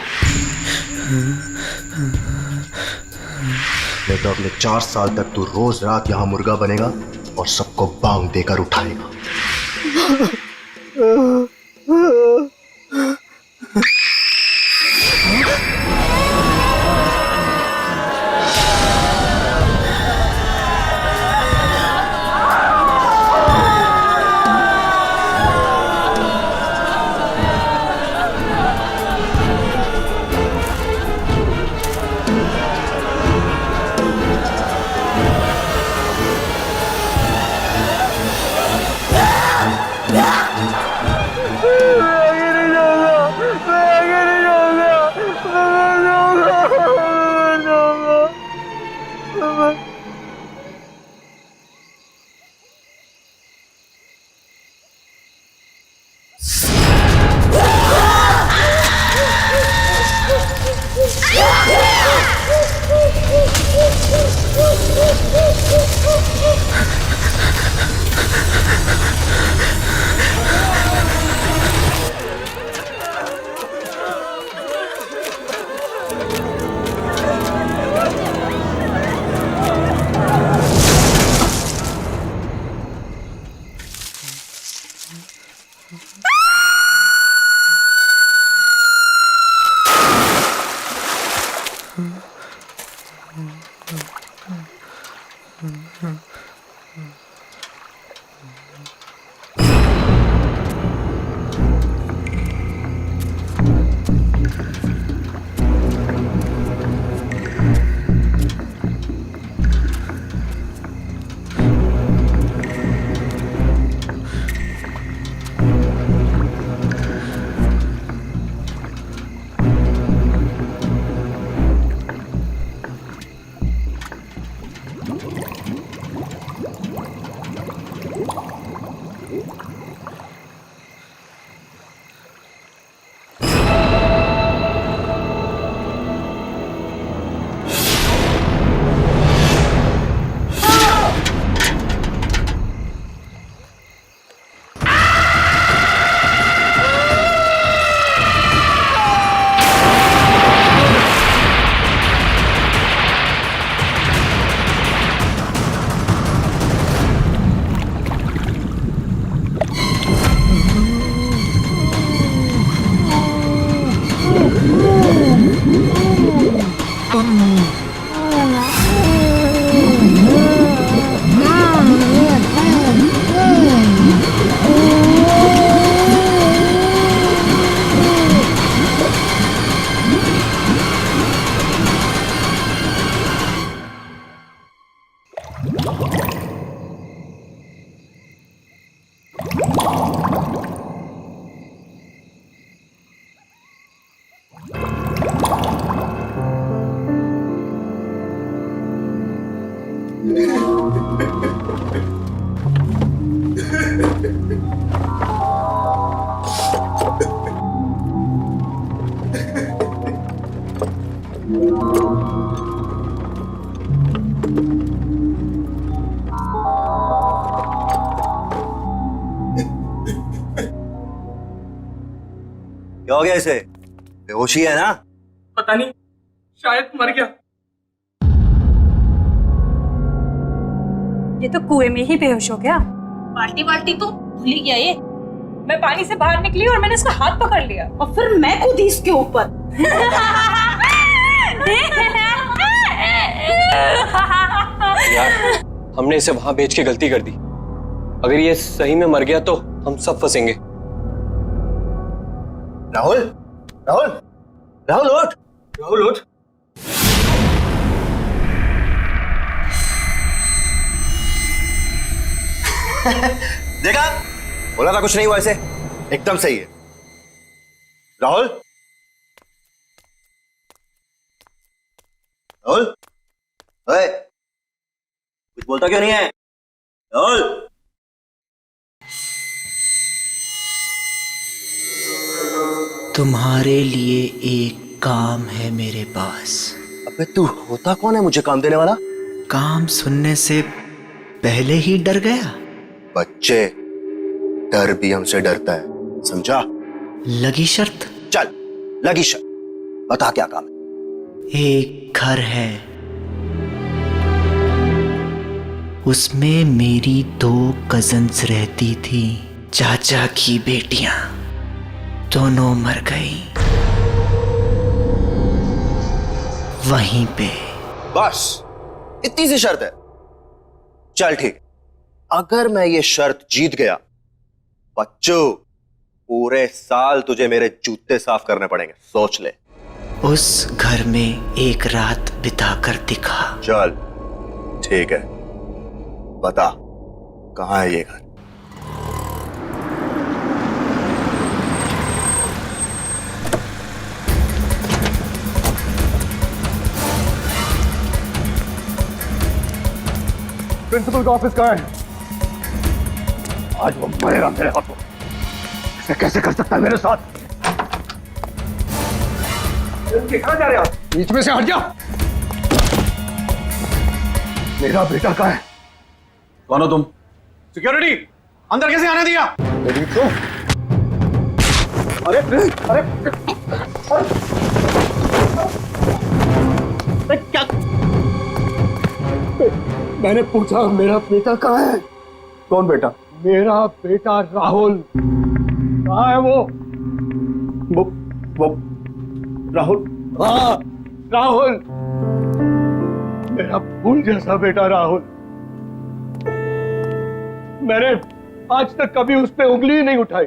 नहीं तो अगले 4 साल तक तू रोज रात यहाँ मुर्गा बनेगा और सबको बांग देकर उठाएगा। क्या हो गया इसे? बेहोशी है ना? पता नहीं, शायद मर गया। ये तो कुएं में ही बेहोश हो गया। बाल्टी बाल्टी तो भूल ही गया ये। मैं पानी से बाहर निकली और मैंने इसका हाथ पकड़ लिया और फिर मैं कूदी इसके ऊपर। यार, हमने इसे वहां बेच के गलती कर दी। अगर ये सही में मर गया तो हम सब फंसेंगे। राहुल, राहुल, राहुल उठ, राहुल उठ। देखा, बोला था कुछ नहीं हुआ इसे, एकदम सही है। राहुल, राहुल, ओए, कुछ बोलता क्यों नहीं है? राहुल, तुम्हारे लिए एक काम है मेरे पास। अबे तू होता कौन है मुझे काम देने वाला? काम सुनने से पहले ही डर गया। बच्चे, डर भी हमसे डरता है, समझा? लगी शर्त? चल, लगी शर्त। बता क्या काम है? एक घर है, उसमें मेरी 2 कजन्स रहती थी, चाचा की बेटियां, दोनों मर गई वहीं पे। बस इतनी सी शर्त है? चल ठीक, अगर मैं ये शर्त जीत गया, बच्चों, पूरे साल तुझे मेरे जूते साफ करने पड़ेंगे, सोच ले। उस घर में एक रात बिताकर दिखा। चल ठीक है, बता कहां है ये घर? प्रिंसिपल का ऑफिस कहाँ है? आज वो मरेगा मेरे हाथों। ऐसे कैसे कर सकता है मेरे साथ? कहाँ जा रहे आप? बीच में से हट जा। मेरा बेटा कहाँ है? कौन हो तुम? सिक्योरिटी, अंदर कैसे आने दिया? अरे अरे मैंने पूछा मेरा बेटा कहाँ है? कौन बेटा? मेरा बेटा राहुल कहाँ है? वो राहुल, हाँ राहुल, मेरा फूल जैसा बेटा राहुल। मैंने आज तक कभी उस पर उंगली नहीं उठाई।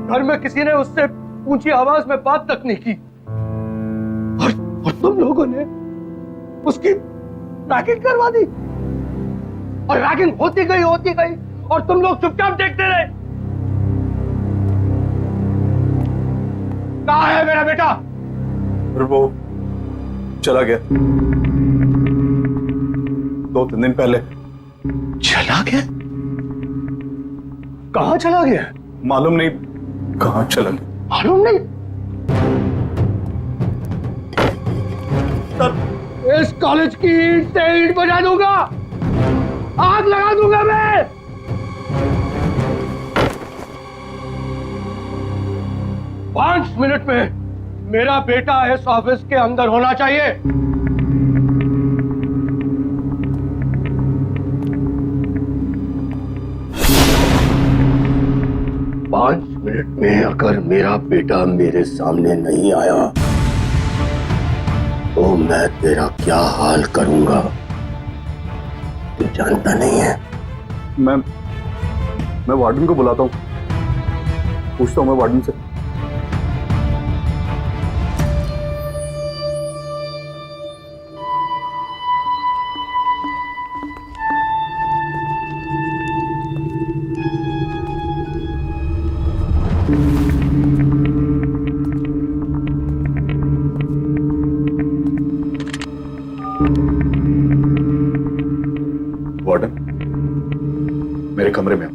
घर में किसी ने उससे ऊंची आवाज में बात तक नहीं की। और तुम लोगों ने उसकी रैगिंग करवा दी। और रैगिंग होती गई और तुम लोग चुपचाप देखते रहे। कहाँ है मेरा बेटा? वो चला गया 2-3 दिन पहले। चला गया? कहाँ चला गया? मालूम नहीं कहाँ चला गया। मालूम नहीं? इस कॉलेज की ईंट से ईंट बजा दूंगा, आग लगा दूंगा मैं। पांच मिनट में मेरा बेटा इस ऑफिस के अंदर होना चाहिए। 5 मिनट में अगर मेरा बेटा मेरे सामने नहीं आया तो मैं तेरा क्या हाल करूंगा तू जानता नहीं है। मैं वार्डन को बुलाता हूँ, पूछता हूँ मैं वार्डन से। वार्डन, मेरे कमरे में।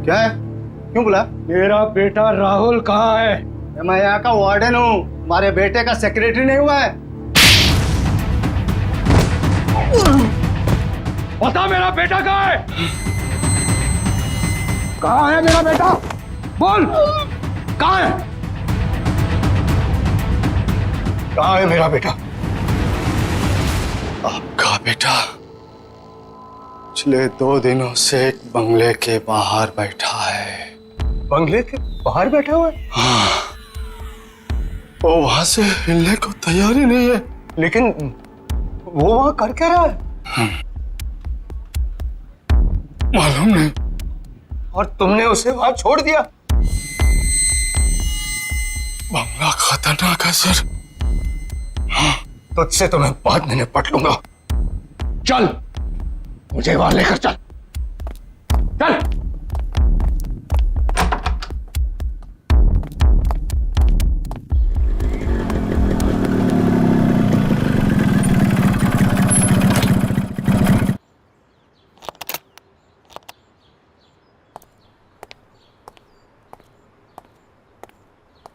क्या है? क्यों बुला? मेरा बेटा राहुल कहाँ है? मैं यहाँ का वार्डन हूँ, हमारे बेटे का सेक्रेटरी नहीं हुआ है। बता मेरा बेटा कहाँ है? कहाँ है मेरा बेटा? बोल, कहाँ है? कहाँ है मेरा बेटा? आपका बेटा पिछले 2 दिनों से एक बंगले के बाहर बैठा है। बंगले के बाहर बैठा हुआ है? हाँ, वो वहां से हिलने को तैयार ही नहीं है। लेकिन वो वहां कर क्या रहा है? मालूम नहीं। और तुमने उसे वहां छोड़ दिया? बंगला खतरनाक है सर। हाँ, तुझसे तो मैं बाद में निपट लूंगा। चल, मुझे वहां लेकर चल। चल।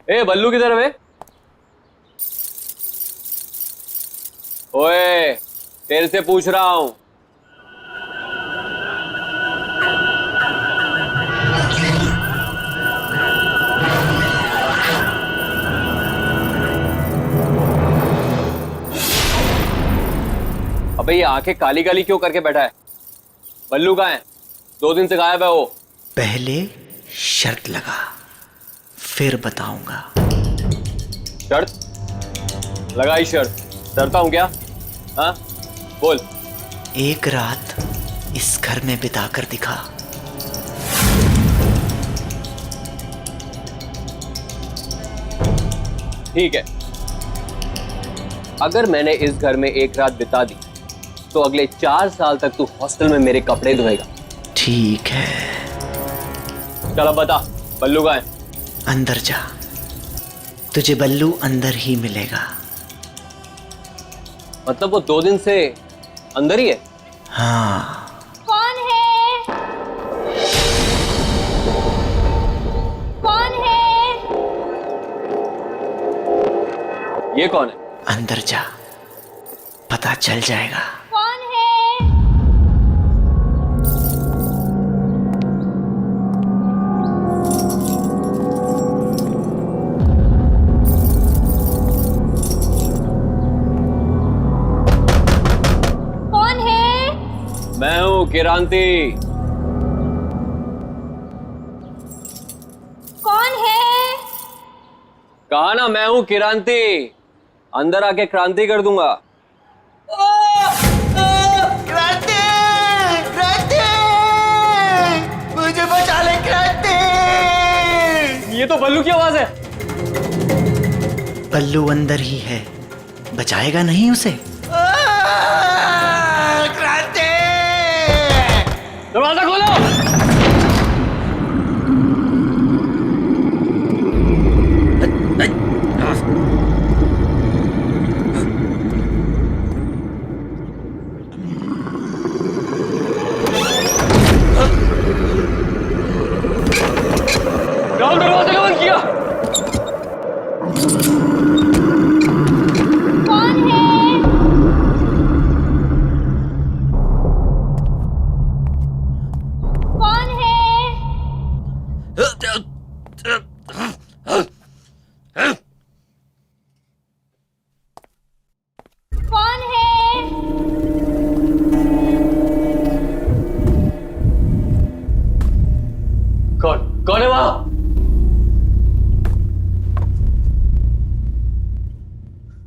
ए बल्लू किधर है? ओए, तेरे से पूछ रहा हूं। अबे ये आंखें काली काली क्यों करके बैठा है? बल्लू कहाँ है? 2 दिन से गायब है वो। पहले शर्त लगा, फिर बताऊंगा। शर्त? लगाई शर्त। डरता हूं क्या? हाँ, बोल। एक रात इस घर में बिताकर दिखा। ठीक है, अगर मैंने इस घर में एक रात बिता दी तो अगले 4 साल तक तू हॉस्टल में मेरे कपड़े धोएगा। ठीक है। चल अब बता, बल्लू कहाँ है? अंदर जा, तुझे बल्लू अंदर ही मिलेगा। मतलब वो 2 दिन से अंदर ही है? हाँ। कौन है? कौन है? ये कौन है? अंदर जा, पता चल जाएगा। कौन है? क्रांति। कौन है? कहा ना मैं हूं क्रांति, अंदर आके क्रांति कर दूंगा। क्रांति, क्रांति, मुझे बचा ले क्रांति। ये तो बल्लू की आवाज है। बल्लू अंदर ही है, बचाएगा नहीं उसे। क्रांति, दरवाजा खोलो। राहुल दरवाजा क्यों बंद किया? कौन है? कौन है? कौन है? कौन है वहां?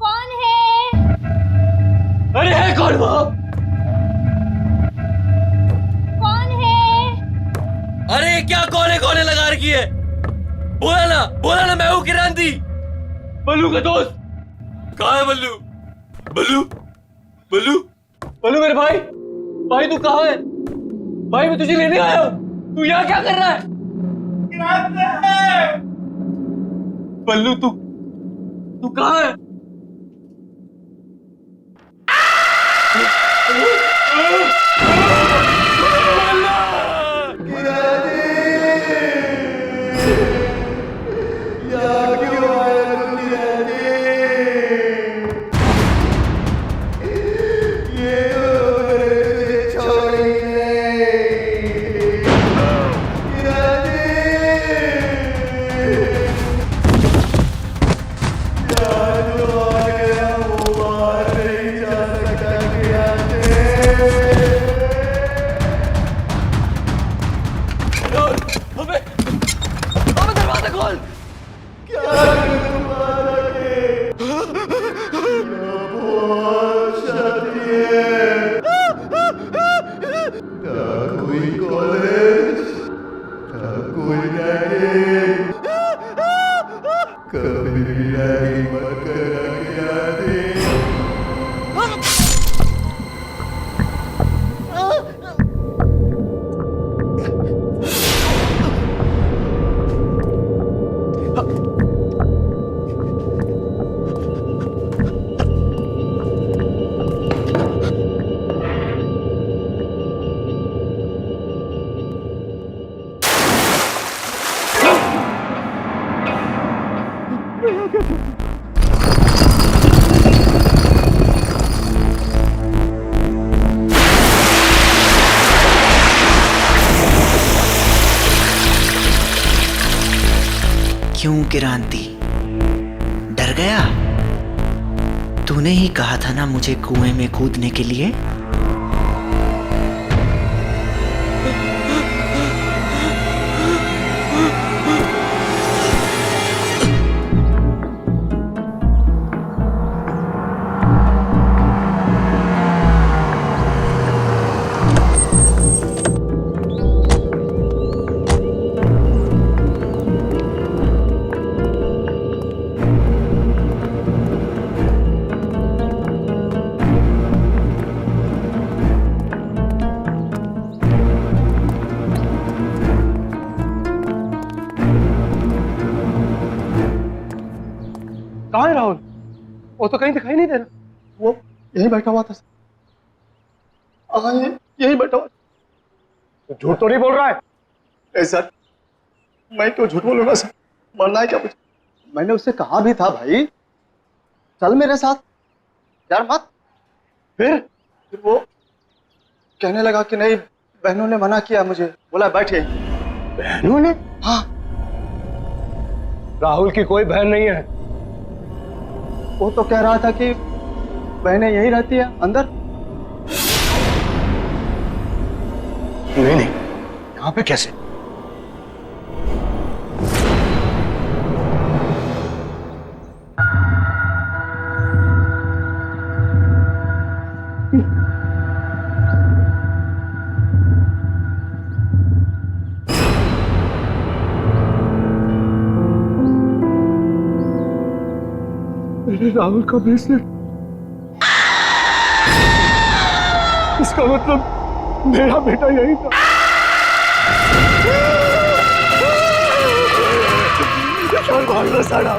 कौन है? अरे है कौन वहां? कौन है? अरे क्या कौन है लगा रखी है? बोला ना मैं हूं क्रांति, बल्लू का दोस्त। कहाँ है बल्लू? बल्लू बल्लू बल्लू मेरे भाई तू कहाँ है? भाई मैं तुझे लेने आया हूँ, तू यहाँ क्या कर रहा है? बल्लू तू कहाँ है? दरवाजा खोल। क्यों क्रांति, डर गया? तूने ही कहा था ना मुझे कुएं में कूदने के लिए। कहाँ है राहुल? वो तो कहीं दिखाई नहीं दे रहा। वो यहीं बैठा हुआ था। यहीं बैठा हुआ। तो झूठ तो नहीं बोल रहा है? सर, मैं क्यों झूठ बोलूंगा सर? मरना है क्या मुझे? मैंने उससे कहा भी था भाई चल मेरे साथ, यार मत। फिर वो कहने लगा कि नहीं, बहनों ने मना किया मुझे, बोला बैठे। बहनों ने? हाँ। राहुल की कोई बहन नहीं है। वो तो कह रहा था कि बहनें यहीं रहती है अंदर। नहीं नहीं, यहाँ पे कैसे? मेरे राहुल का ब्रेसलेट, इसका मतलब मेरा बेटा यही था। भागो साड़ा,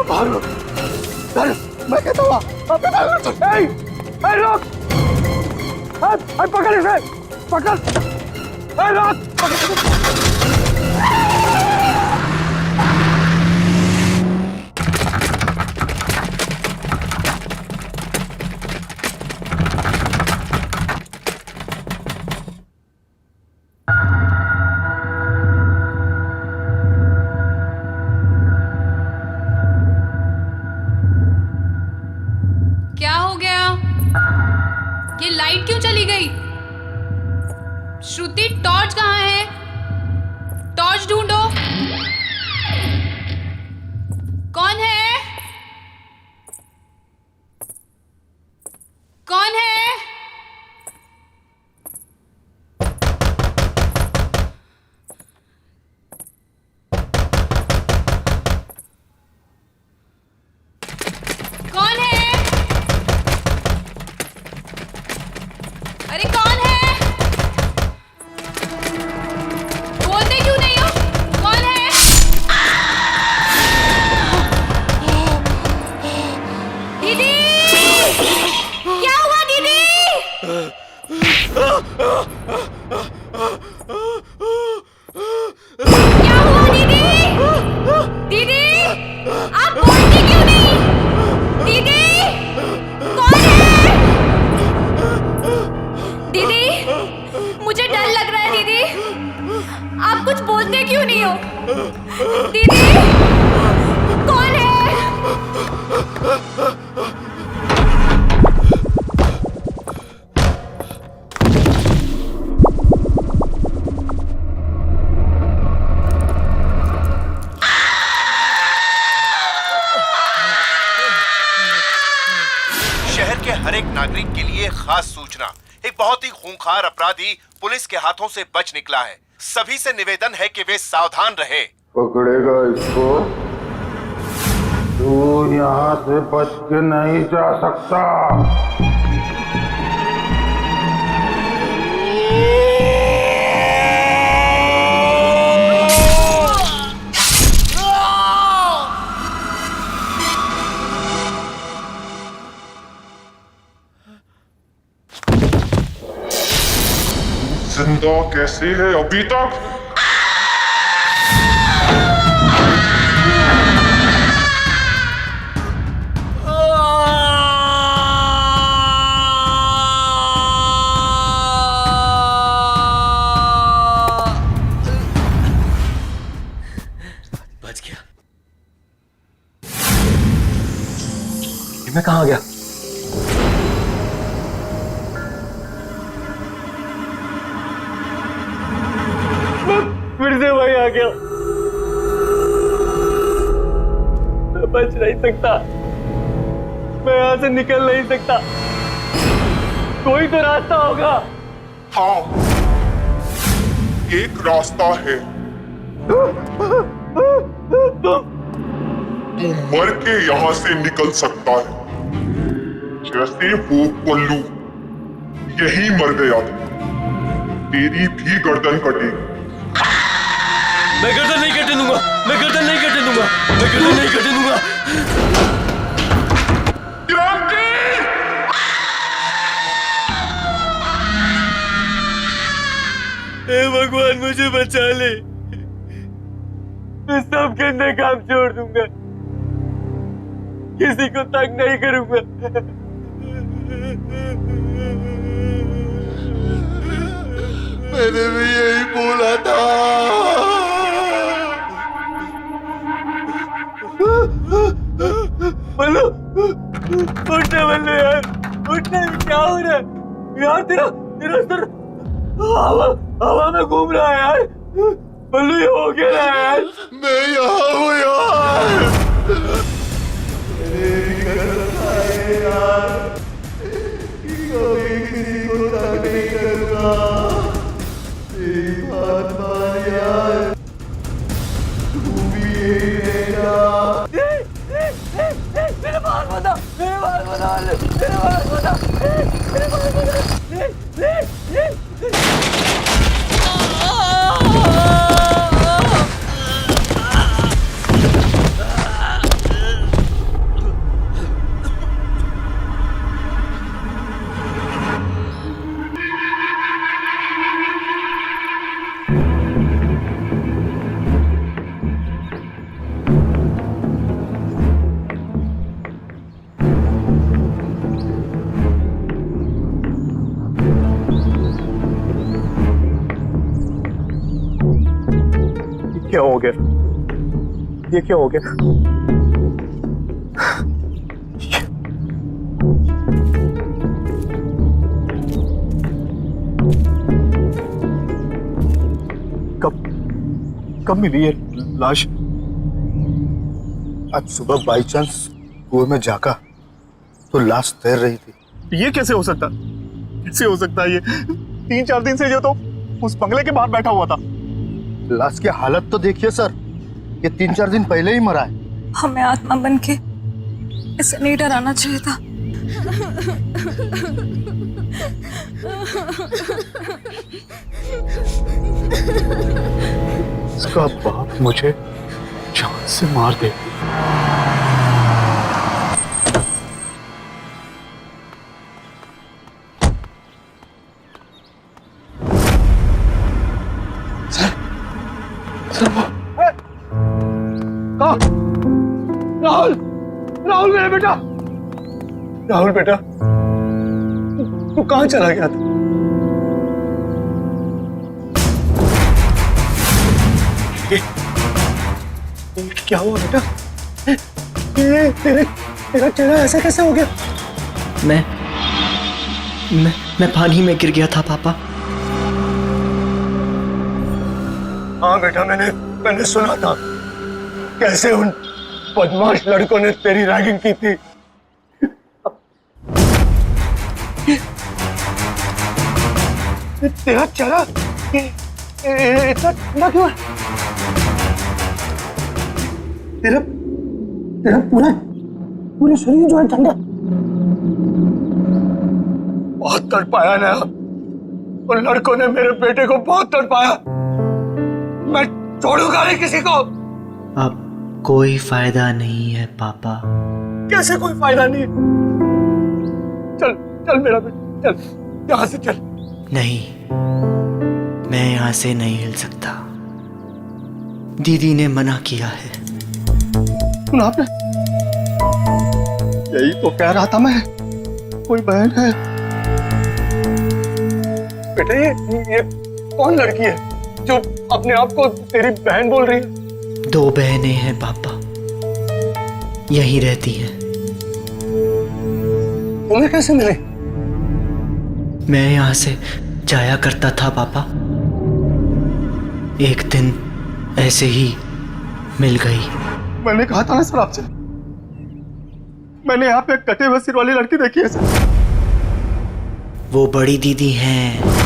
भागो। मैं कहता हूँ रोक, पकड़ इसे, पकड़, रोक। क्या हो गया? ये लाइट क्यों चली गई? श्रुति, टॉर्च कहाँ है? टॉर्च ढूंढो। कौन है? कौन है? कौन है? अरे कौन है? बोलते क्यों नहीं हो? कौन है? दीदी, क्या हुआ दीदी? क्या हुआ दीदी? दीदी, आप बोलते क्यों नहीं? दीदी, कौन है? दीदी, मुझे डर लग रहा है दीदी। आप कुछ बोलते क्यों नहीं हो? दीदी, कौन है? शहर के हर एक नागरिक के लिए खास सूचना। एक बहुत ही खूंखार अपराधी पुलिस के हाथों से बच निकला है। सभी से निवेदन है कि वे सावधान रहे। पकड़ेगा इसको, तू यहाँ से बच के नहीं जा सकता। जिंदा कैसे है अभी तक? बच गया। मैं कहाँ गया? फिर से वही आ गया। मैं बच नहीं सकता, मैं यहाँ से निकल नहीं सकता। कोई तो रास्ता होगा। हाँ, एक रास्ता है। तू मर के यहाँ से निकल सकता है, जैसे वो पल्लू यही मर गया था। तेरी भी गर्दन कटेगी। मैं गर्दन नहीं कटने दूंगा, मैं गर्दन नहीं कटने दूंगा, मैं गर्दन नहीं कटने दूंगा। क्रांति! हे भगवान, मुझे बचा ले। मैं सब गंदे काम छोड़ दूंगा, किसी को तंग नहीं करूंगा। मैंने भी यही बोला था। बल्लू, उठने बल्लू यार, उठने। क्या हो रहा है यार? तेरा तेरा सर हवा में घूम रहा है यार। बल्लू ये हो क्या रहा है यार? मैं यहाँ हूँ यार। मेरे बाल बता, मेरे बाल बता, मेरे बाल बता, मेरे बाल बता, क्या हो गया? ये क्या हो गया? कब मिली है लाश? आज सुबह बाई चांस कुएं में झांका तो लाश तैर रही थी। ये कैसे हो सकता? कैसे हो सकता है ये? 3-4 दिन से जो तो उस बंगले के बाहर बैठा हुआ था। लाश की हालत तो देखिए सर, ये 3-4 दिन पहले ही मरा है। हमें आत्मा बन के इसे नहीं डराना चाहिए था। इसका बाप मुझे जान से मार दे। राहुल, राहुल मेरा बेटा, राहुल बेटा, तू कहाँ चला गया था? क्या हुआ बेटा? ये तेरा चेहरा ऐसा कैसे हो गया? मैं पानी में गिर गया था पापा। हाँ बेटा, मैंने सुना था कैसे उन बदमाश लड़कों ने तेरी रैगिंग की थी। तेरा चेहरा इतना ठंडा क्यों है? तेरा पूरा शरीर जो है ठंडा। बहुत तड़पाया ना, उन लड़कों ने मेरे बेटे को बहुत तड़पाया। मैं छोड़ूंगा नहीं किसी को। अब कोई फायदा नहीं है पापा। कैसे कोई फायदा नहीं? चल चल मेरा बेटा, चल यहाँ से चल। नहीं, मैं यहाँ से नहीं हिल सकता। दीदी ने मना किया है। सुना आपने? यही तो कह रहा था मैं, कोई बहन है। बेटा ये कौन लड़की है जो अपने आप को तेरी बहन बोल रही है? 2 बहनें हैं पापा, यहीं रहती हैं। तुम्हें कैसे मिले? मैं यहाँ से जाया करता था पापा, एक दिन ऐसे ही मिल गई। मैंने कहा था ना सर आपसे, मैंने यहाँ पे एक कटे हुए सिर वाली लड़की देखी है सर। वो बड़ी दीदी हैं।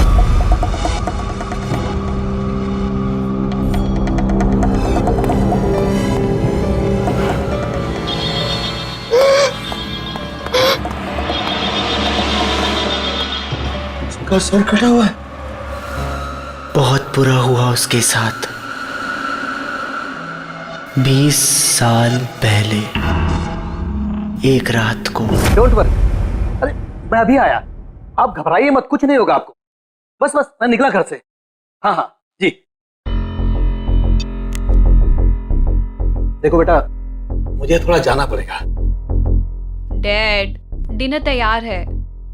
उसका सर कटा हुआ है। बहुत बुरा हुआ उसके साथ। 20 साल पहले एक रात को। डोंट वरी, अरे मैं अभी आया, आप घबराइए मत, कुछ नहीं होगा आपको। बस मैं निकला घर से। हाँ हाँ जी। देखो बेटा, मुझे थोड़ा जाना पड़ेगा। डैड, डिनर तैयार है,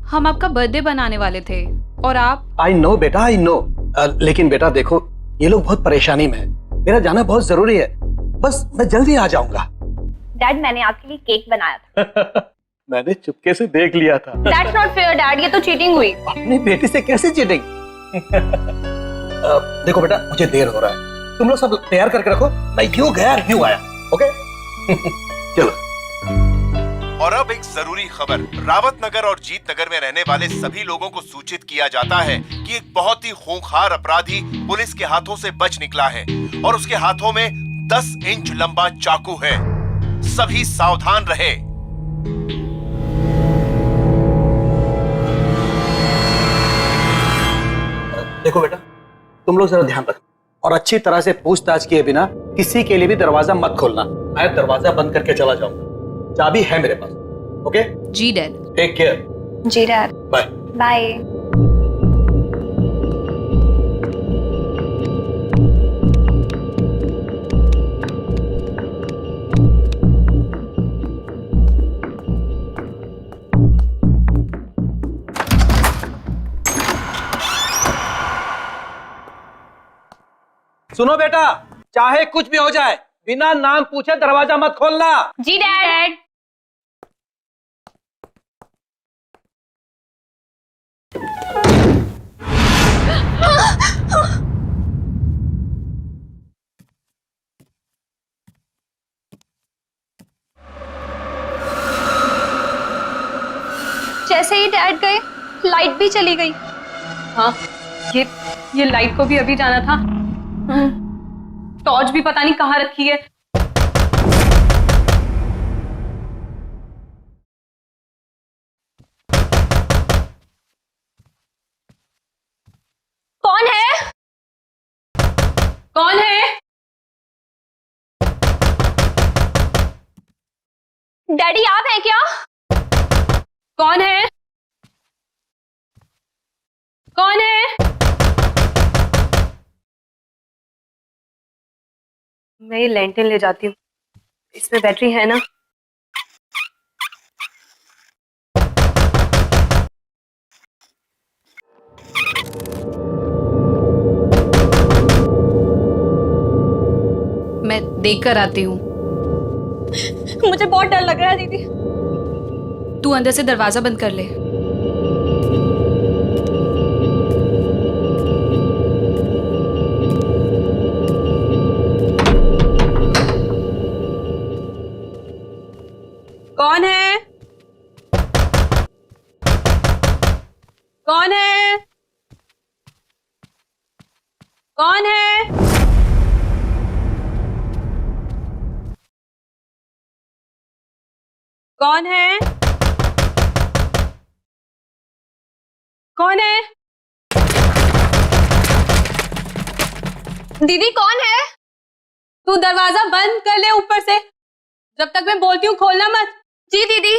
हम आपका बर्थडे बनाने वाले थे और आप। आई नो बेटा, आई नो, लेकिन बेटा देखो, ये लोग बहुत परेशानी में है, मेरा जाना बहुत जरूरी है। बस मैं जल्दी आ जाऊंगा। डैड, मैंने आपके लिए केक बनाया था। मैंने चुपके से देख लिया था। That's not fair, डैड, ये तो चीटिंग हुई। अपनी बेटी से कैसे चीटिंग? देखो बेटा, मुझे देर हो रहा है, तुम लोग सब तैयार करके रखो, मैं यूं गया यूं आया। ओके चलो। और अब एक जरूरी खबर, रावत नगर और जीत नगर में रहने वाले सभी लोगों को सूचित किया जाता है कि एक बहुत ही खूंखार अपराधी पुलिस के हाथों से बच निकला है और उसके हाथों में 10 इंच लंबा चाकू है। सभी सावधान रहे। देखो बेटा, तुम लोग जरा ध्यान रखो और अच्छी तरह से पूछताछ किए बिना किसी के लिए भी दरवाजा मत खोलना। मैं दरवाजा बंद करके चला जाऊंगा, चाबी है मेरे पास। ओके जी डैड। Take care. जी डैड। Bye bye. सुनो बेटा, चाहे कुछ भी हो जाए, बिना नाम पूछे दरवाजा मत खोलना। जी डैड। जैसे ही डैड गए, लाइट भी चली गई। हाँ, ये लाइट को भी अभी जाना था। टॉर्च भी पता नहीं कहाँ रखी है। कौन है? कौन है? डैडी आप हैं क्या? कौन है? कौन है? मैं ये लैंटर्न ले जाती हूँ, इसमें बैटरी है ना? मैं देख कर आती हूँ। मुझे बहुत डर लग रहा है दीदी। तू अंदर से दरवाजा बंद कर ले। कौन है? कौन है? कौन है? कौन है? कौन है? दीदी कौन है? तू दरवाजा बंद कर ले ऊपर से, जब तक मैं बोलती हूँ खोलना मत। जी दीदी।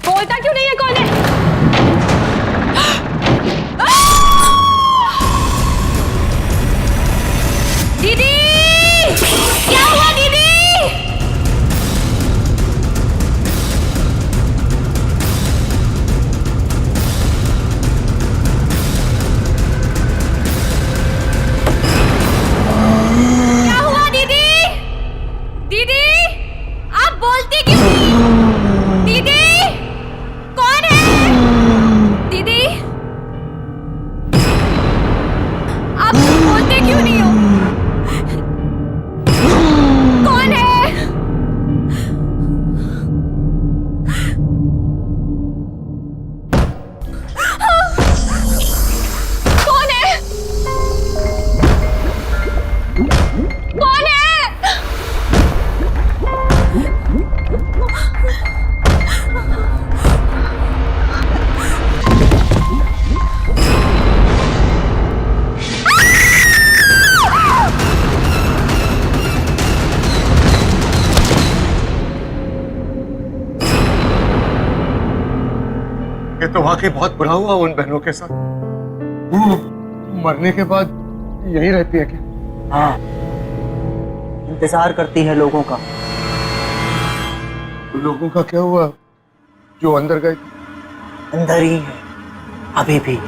बोलता क्यों नहीं है? कौन है? दीदी क्या हुआ दीदी? क्या हुआ दीदी? दीदी आप बोलती क्यों नहीं? दीदी कौन है? दीदी आप बोलते क्यों नहीं हो? कौन है? कौन है? कौन है? ये तो वाकई बहुत बुरा हुआ उन बहनों के साथ। मरने के बाद यही रहती है क्या? हाँ, इंतजार करती है लोगों का। लोगों का क्या हुआ जो अंदर गए? अंदर ही है अभी भी।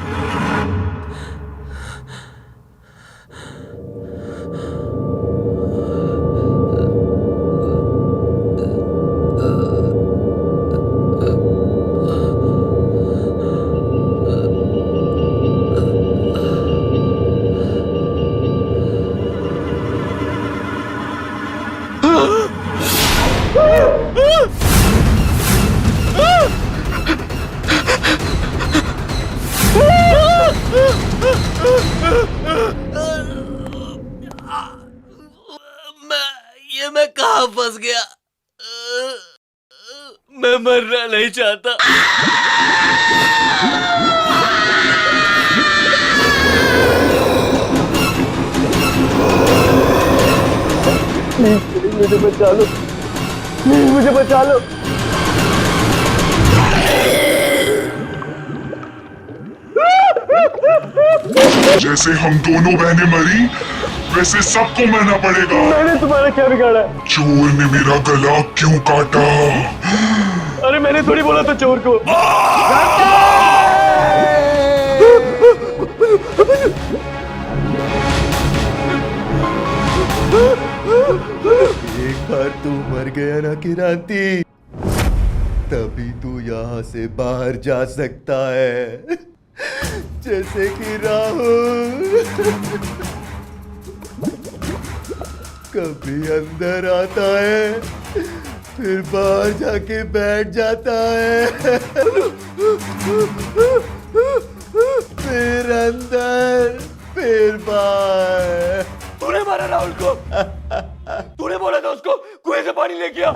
मैं कहाँ फंस गया? मैं मरना नहीं चाहता। मुझे बचा लो, मुझे बचा लो। जैसे हम दोनों बहनें मरी, वैसे सबको मरना पड़ेगा। मैंने तुम्हारा क्या बिगाड़ा? चोर ने मेरा गला क्यों काटा? अरे मैंने थोड़ी बोला था चोर को। एक बार तू मर गया ना किरांती, तभी तू यहाँ से बाहर जा सकता है। जैसे कि राहुल कभी अंदर आता है, फिर बाहर जाके बैठ जाता है, फिर अंदर, फिर बाहर। तूने मारा राहुल को? तूने बोला था उसको कुएं से पानी लेके आ।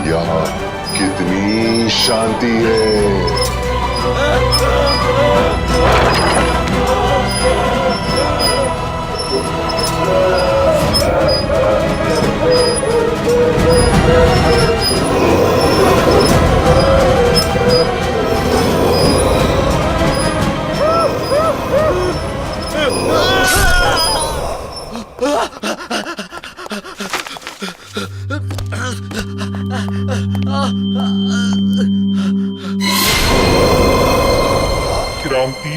यहाँ कितनी शांति है। क्रांति,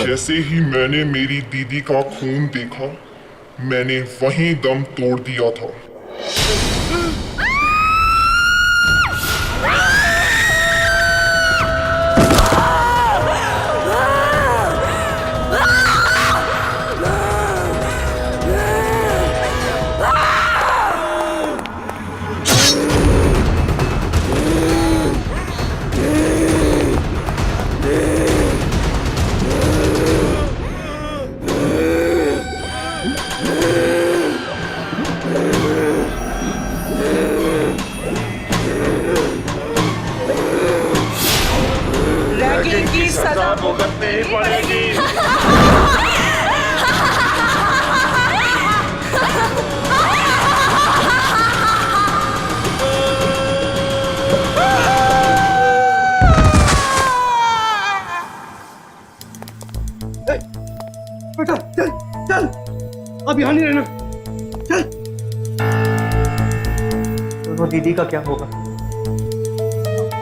जैसे ही मैंने मेरी दीदी का खून देखा, मैंने वहीं दम तोड़ दिया था। की सजा भुगतनी ही पड़ेगी। बेटा चल चल, अब यहाँ नहीं रहना, चल। तो दीदी का क्या होगा?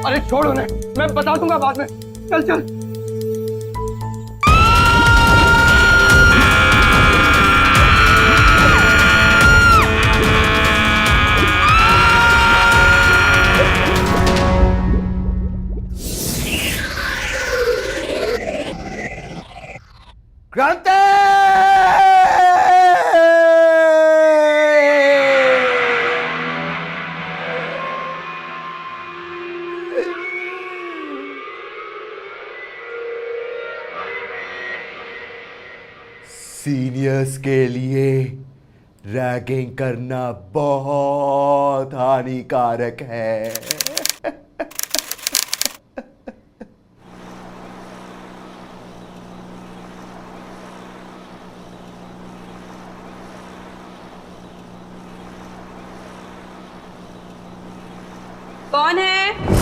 अरे छोड़ उन्हें, मैं बता दूंगा बाद में। चल चल। क्रांति! सीनियर्स के लिए रैगिंग करना बहुत हानिकारक है। कौन है?